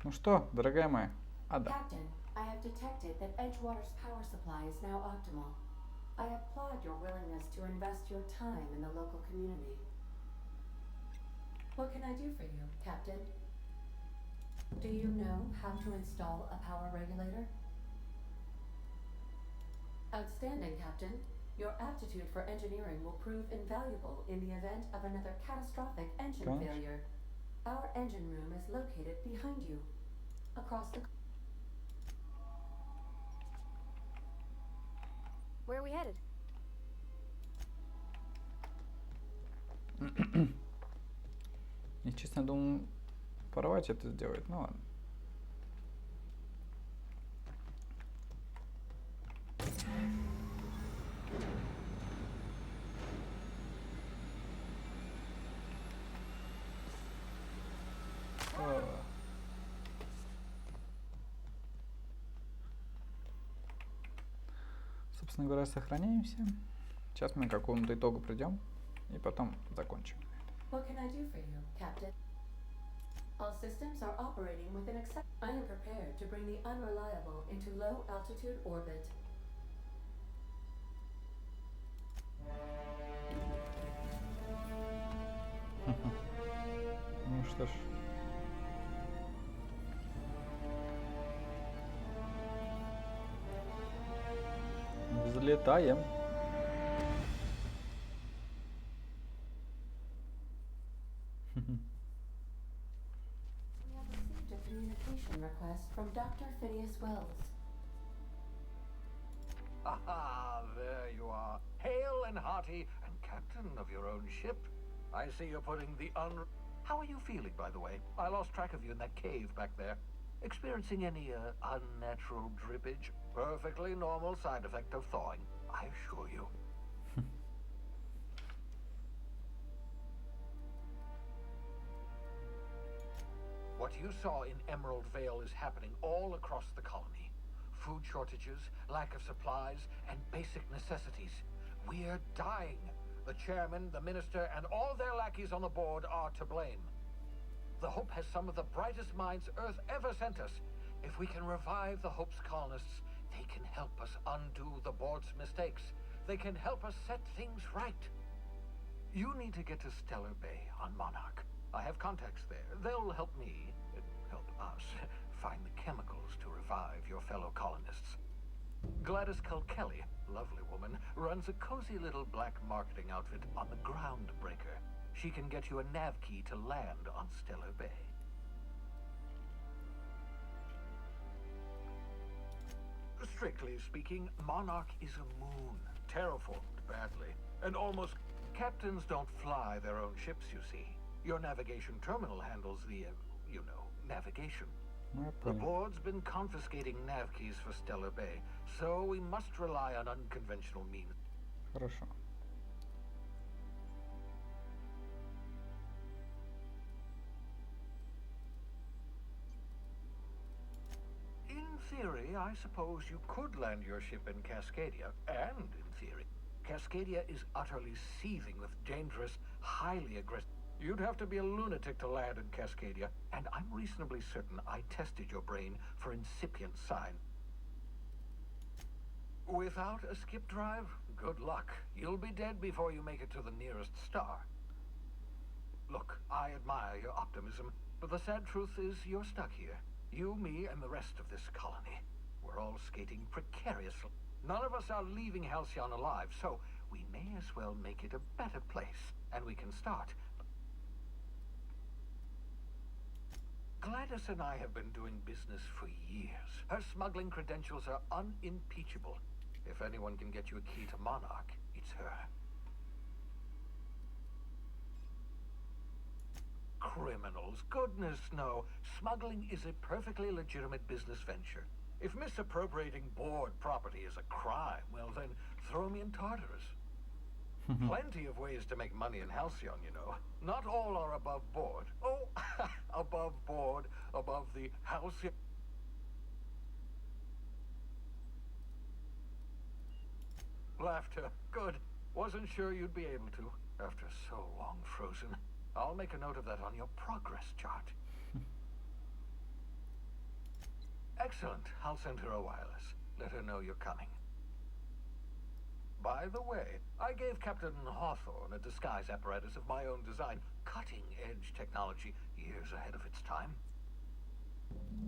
Ну что, дорогая моя, Ада. Captain, I have detected that Edgewater's power supply is now optimal. I applaud your willingness to invest your time in the local community. What can I do for you, Captain? Do you know how to install a power regulator? Outstanding, Captain. Your aptitude for engineering will prove invaluable in the event of another catastrophic engine failure. Our engine room is located behind you, across the... Where are we headed? Я, честно, думал, порвать это сделать, ну ладно. Собственно говоря, сохраняемся. Сейчас мы к какому-то итогу придем и потом закончим. What can I do for you, Captain? All systems are operating with an accept. I am prepared to bring the unreliable into low altitude orbit. Ну что ж. Взлетаем. We have received a communication request from Dr. Phineas Wells. Aha, there you are. Hale and hearty and captain of your own ship. I see you're putting the How are you feeling, by the way? I lost track of you in that cave back there. Experiencing any unnatural drippage? Perfectly normal side effect of thawing, I assure you. What you saw in Emerald Vale is happening all across the colony. Food shortages, lack of supplies, and basic necessities. We're dying. The chairman, the minister, and all their lackeys on the board are to blame. The Hope has some of the brightest minds Earth ever sent us. If we can revive the Hope's colonists, they can help us undo the board's mistakes. They can help us set things right. You need to get to Stellar Bay on Monarch. I have contacts there. They'll help me, help us, find the chemicals to revive your fellow colonists. Gladys Kilkelly, lovely woman, runs a cozy little black marketing outfit on the Groundbreaker. She can get you a nav key to land on Stellar Bay. Strictly speaking, Monarch is a moon, terraformed badly, and almost... Captains don't fly their own ships, you see. Your navigation terminal handles the, navigation. The board's been confiscating nav keys for Stellar Bay, so we must rely on unconventional means. Хорошо. In theory, I suppose you could land your ship in Cascadia, and in theory, Cascadia is utterly seething with dangerous, highly aggressive... You'd have to be a lunatic to land in Cascadia, and I'm reasonably certain I tested your brain for incipient sign. Without a skip drive, good luck. You'll be dead before you make it to the nearest star. Look, I admire your optimism, but the sad truth is you're stuck here. You, me, and the rest of this colony. We're all skating precariously. None of us are leaving Halcyon alive, so we may as well make it a better place, and we can start. Gladys and I have been doing business for years. Her smuggling credentials are unimpeachable. If anyone can get you a key to Monarch, it's her. Criminals? Goodness, no. Smuggling is a perfectly legitimate business venture. If misappropriating board property is a crime, well then, throw me in Tartarus. Plenty of ways to make money in Halcyon, you know. Not all are above board. Oh, above board, above the Halcyon... Laughter. Good. Wasn't sure you'd be able to, after so long frozen. I'll make a note of that on your progress chart. Excellent. I'll send her a wireless. Let her know you're coming. By the way, I gave Captain Hawthorne a disguise apparatus of my own design, cutting-edge technology, years ahead of its time.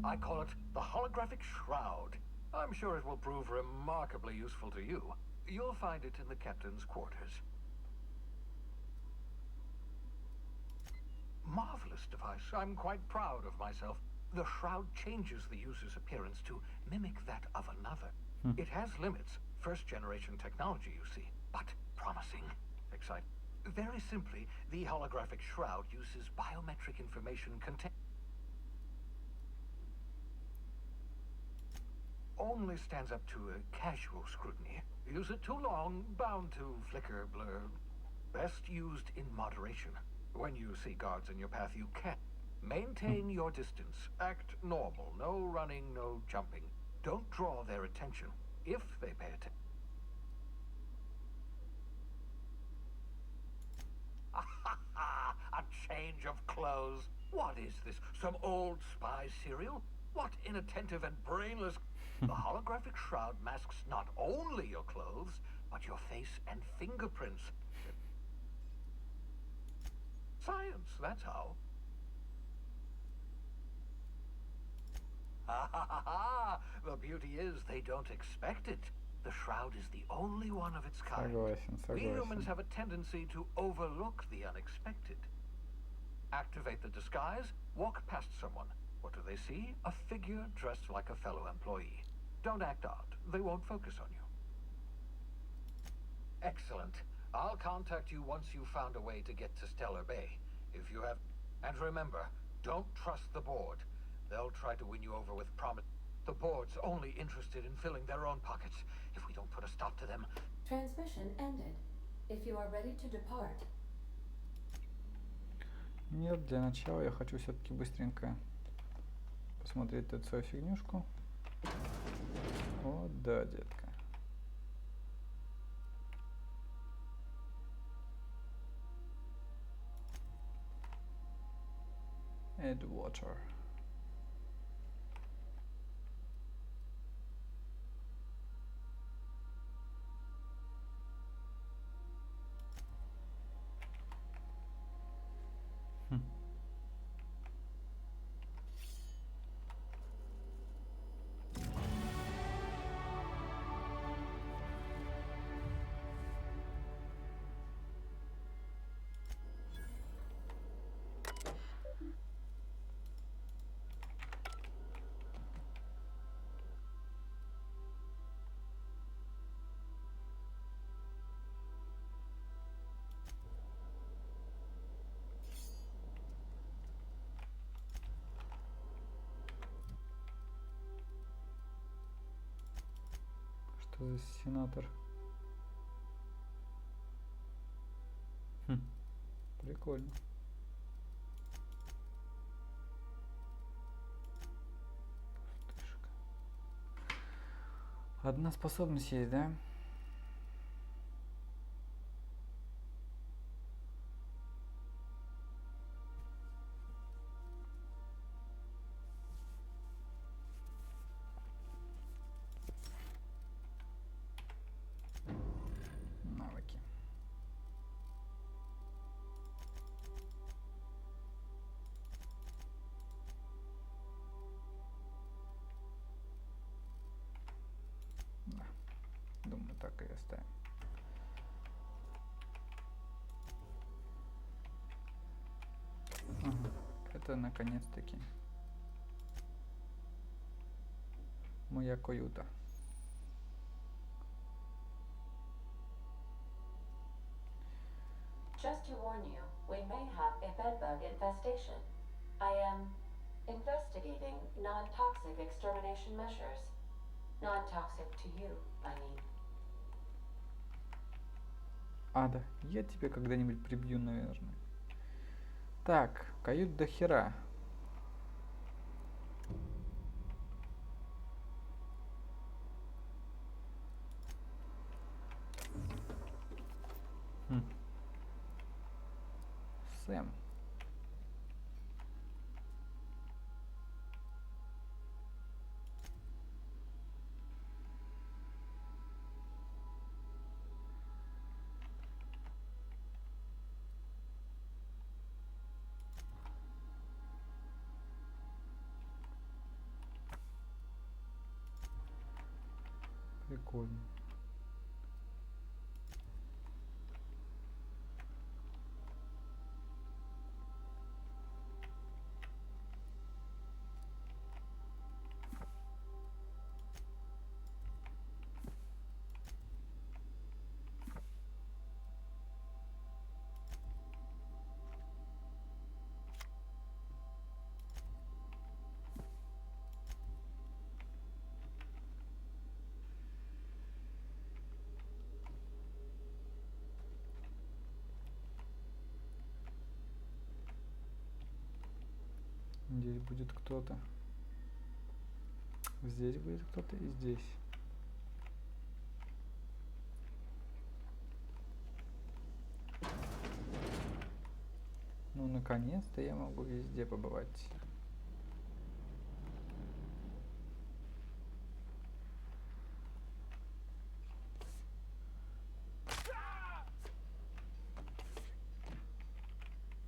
I call it the holographic shroud. I'm sure it will prove remarkably useful to you. You'll find it in the captain's quarters. Marvelous device. I'm quite proud of myself. The shroud changes the user's appearance to mimic that of another. It has limits. First-generation technology, you see, but promising. Exciting. Very simply, the holographic shroud uses biometric information only stands up to a casual scrutiny. Use it too long, bound to flicker, blur. Best used in moderation. When you see guards in your path, you can. Maintain your distance. Act normal. No running, no jumping. Don't draw their attention. If they pay attention. A change of clothes. What is this? Some old spy serial? What inattentive and brainless... The holographic shroud masks not only your clothes, but your face and fingerprints. Science, that's how. The beauty is they don't expect it. The shroud is the only one of its kind. We humans have a tendency to overlook the unexpected. Activate the disguise, walk past someone. What do they see? A figure dressed like a fellow employee. Don't act odd. They won't focus on you. Excellent. I'll contact you once you've found a way to get to Stellar Bay. If you have... And remember, don't trust the board. They'll try to win you over with promise. The board's only interested in filling their own pockets. If we don't put a stop to them... Transmission ended. If you are ready to depart. Нет, для начала я хочу все-таки быстренько посмотреть эту свою фигнюшку. О, да, детка. Эджуотера. Что за сенатор? Прикольно. Пустышка. Одна способность есть, да? оставим. Ага, это наконец-таки моя каюта. Just to warn you, we may have a bedbug infestation. I am investigating non-toxic extermination measures. Non-toxic to you, I mean. Ада, я тебя когда-нибудь прибью, наверное. Так, кают до хера. Сэм. Прикольно. Здесь будет кто-то. Здесь будет кто-то и здесь. Ну, наконец-то я могу везде побывать.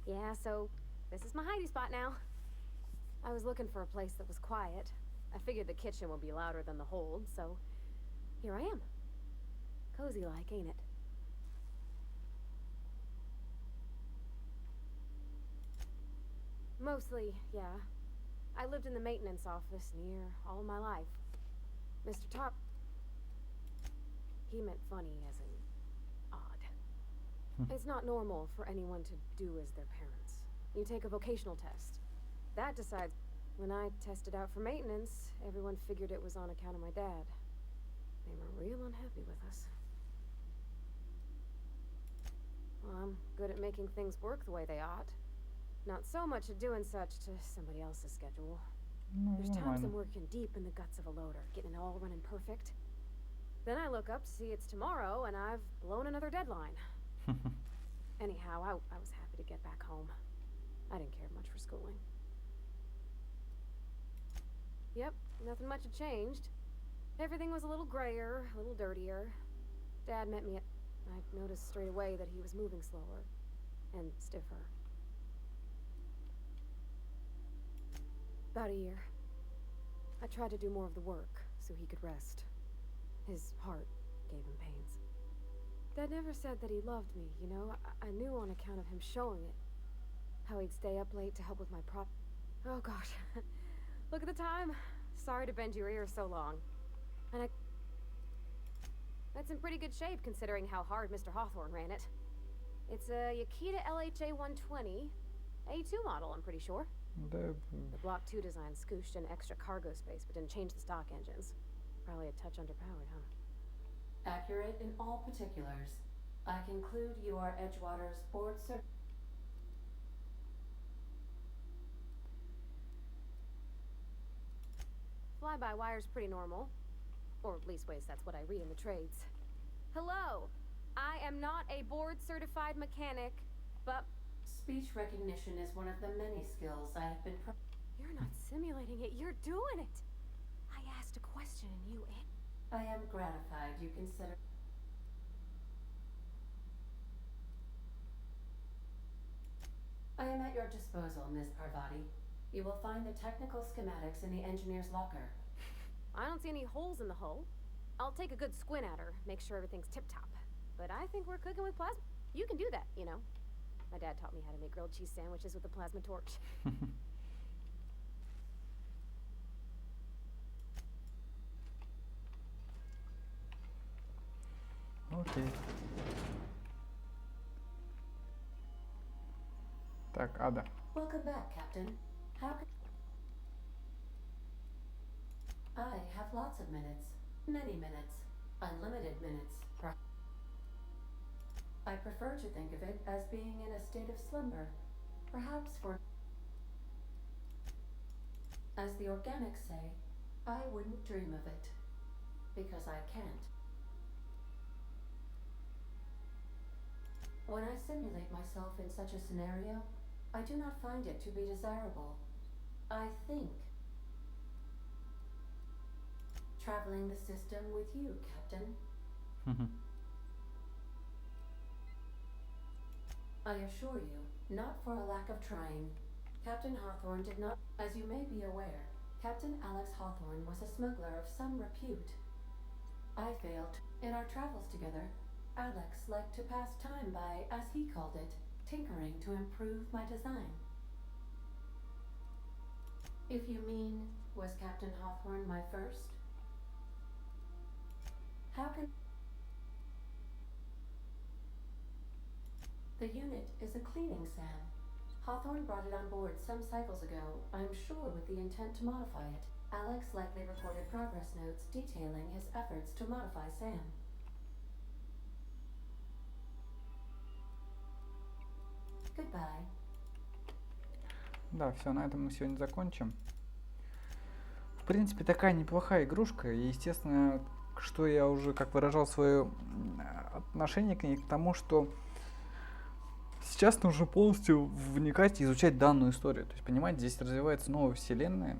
Yeah, so this is my hidey spot now. I was looking for a place that was quiet. I figured the kitchen would be louder than the hold, so here I am. Cozy like, ain't it? Mostly, yeah. I lived in the maintenance office near all my life. Mr. Top, he meant funny as in odd. It's not normal for anyone to do as their parents. You take a vocational test. That decides. When I tested out for maintenance, everyone figured it was on account of my dad. They were real unhappy with us. Well, I'm good at making things work the way they ought. Not so much at doing such to somebody else's schedule. There's times I'm working deep in the guts of a loader, getting it all running perfect. Then I look up to see it's tomorrow and I've blown another deadline. Anyhow, I was happy to get back home. I didn't care much for schooling. Yep, nothing much had changed. Everything was a little grayer, a little dirtier. Dad met me at... I noticed straight away that he was moving slower. And stiffer. About a year. I tried to do more of the work, so he could rest. His heart gave him pains. Dad never said that he loved me, you know? I knew on account of him showing it. How he'd stay up late to help with my prop... Oh gosh. Look at the time. Sorry to bend your ear so long. And that's in pretty good shape considering how hard Mr. Hawthorne ran it. It's a Yakita LHA 120. A2 model, I'm pretty sure. The Block 2 design scooshed in extra cargo space but didn't change the stock engines. Probably a touch underpowered, huh? Accurate in all particulars. I conclude you are Edgewater's board certified. Fly-by-wire's pretty normal. Or leastways, that's what I read in the trades. Hello! I am not a board-certified mechanic, but... Speech recognition is one of the many skills I have been You're not simulating it, you're doing it! I asked a question and you... I am gratified you consider... I am at your disposal, Ms. Parvati. You will find the technical schematics in the engineer's locker. I don't see any holes in the hull. I'll take a good squint at her, make sure everything's tip-top. But I think we're cooking with plasma. You can do that, you know. My dad taught me how to make grilled cheese sandwiches with a plasma torch. Окей. Так, Ада. Welcome back, Captain. How can... I have lots of minutes. Many minutes. Unlimited minutes. I prefer to think of it as being in a state of slumber. Perhaps for... As the organics say, I wouldn't dream of it. Because I can't. When I simulate myself in such a scenario, I do not find it to be desirable. I think. Traveling the system with you, Captain. I assure you, not for a lack of trying. Captain Hawthorne did not... As you may be aware, Captain Alex Hawthorne was a smuggler of some repute. I failed. In our travels together, Alex liked to pass time by, as he called it, tinkering to improve my design. If you mean, was Captain Hawthorne my first? How can... The unit is a cleaning SAM. Hawthorne brought it on board some cycles ago, I'm sure with the intent to modify it. Alex likely recorded progress notes detailing his efforts to modify SAM. Goodbye. Да, все, на этом мы сегодня закончим. В принципе, такая неплохая игрушка. И, естественно, что я уже как выражал свое отношение к ней, к тому, что сейчас нужно полностью вникать и изучать данную историю. То есть, понимаете, здесь развивается новая вселенная.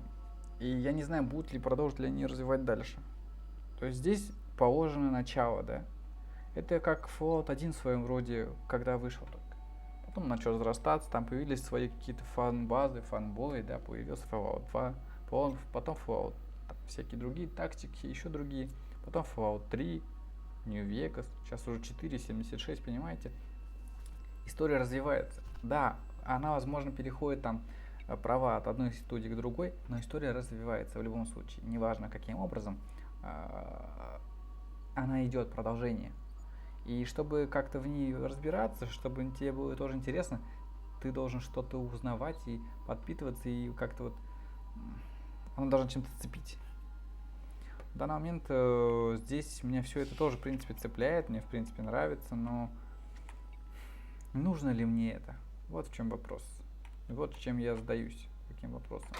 И я не знаю, будут ли продолжить ли они развивать дальше. То есть здесь положено начало, да. Это как Fallout 1 в своем роде, когда вышел только. Потом начал разрастаться, там появились свои какие-то фан-базы, фан-бои, да, появился Fallout 2, потом Fallout, там, всякие другие тактики, еще другие. Потом Fallout 3, New Vegas, сейчас уже 4, 76, понимаете? История развивается. Да, она, возможно, переходит там права от одной студии к другой, но история развивается в любом случае. Неважно, каким образом, она идет, продолжение. И чтобы как-то в ней разбираться, чтобы тебе было тоже интересно, ты должен что-то узнавать и подпитываться, и как-то вот оно должно чем-то цепить. В данный момент здесь меня все это тоже, в принципе, цепляет, мне, в принципе, нравится, но нужно ли мне это? Вот в чем вопрос. И вот чем я задаюсь, каким вопросом.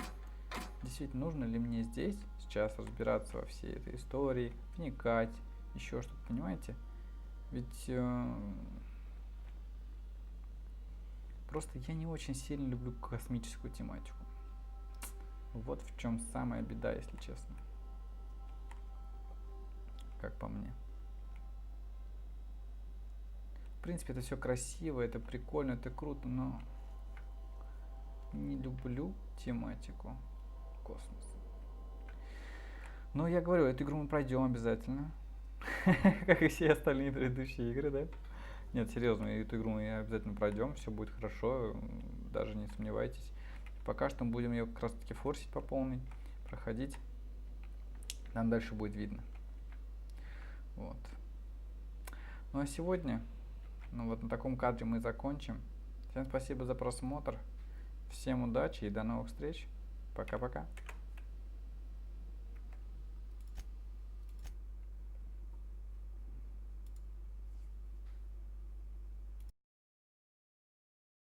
Действительно, нужно ли мне здесь сейчас разбираться во всей этой истории, вникать, еще что-то, понимаете? Ведь просто я не очень сильно люблю космическую тематику. Вот в чем самая беда, если честно. Как по мне. В принципе, это все красиво, это прикольно, это круто, но не люблю тематику космоса. Но я говорю, эту игру мы пройдем обязательно. Как и все остальные предыдущие игры, да? Нет, серьезно, эту игру мы обязательно пройдем, все будет хорошо, даже не сомневайтесь. Пока что мы будем ее как раз таки форсить по полной, проходить. Нам дальше будет видно. Вот. Ну а сегодня, вот на таком кадре мы закончим. Всем спасибо за просмотр. Всем удачи и до новых встреч. Пока-пока.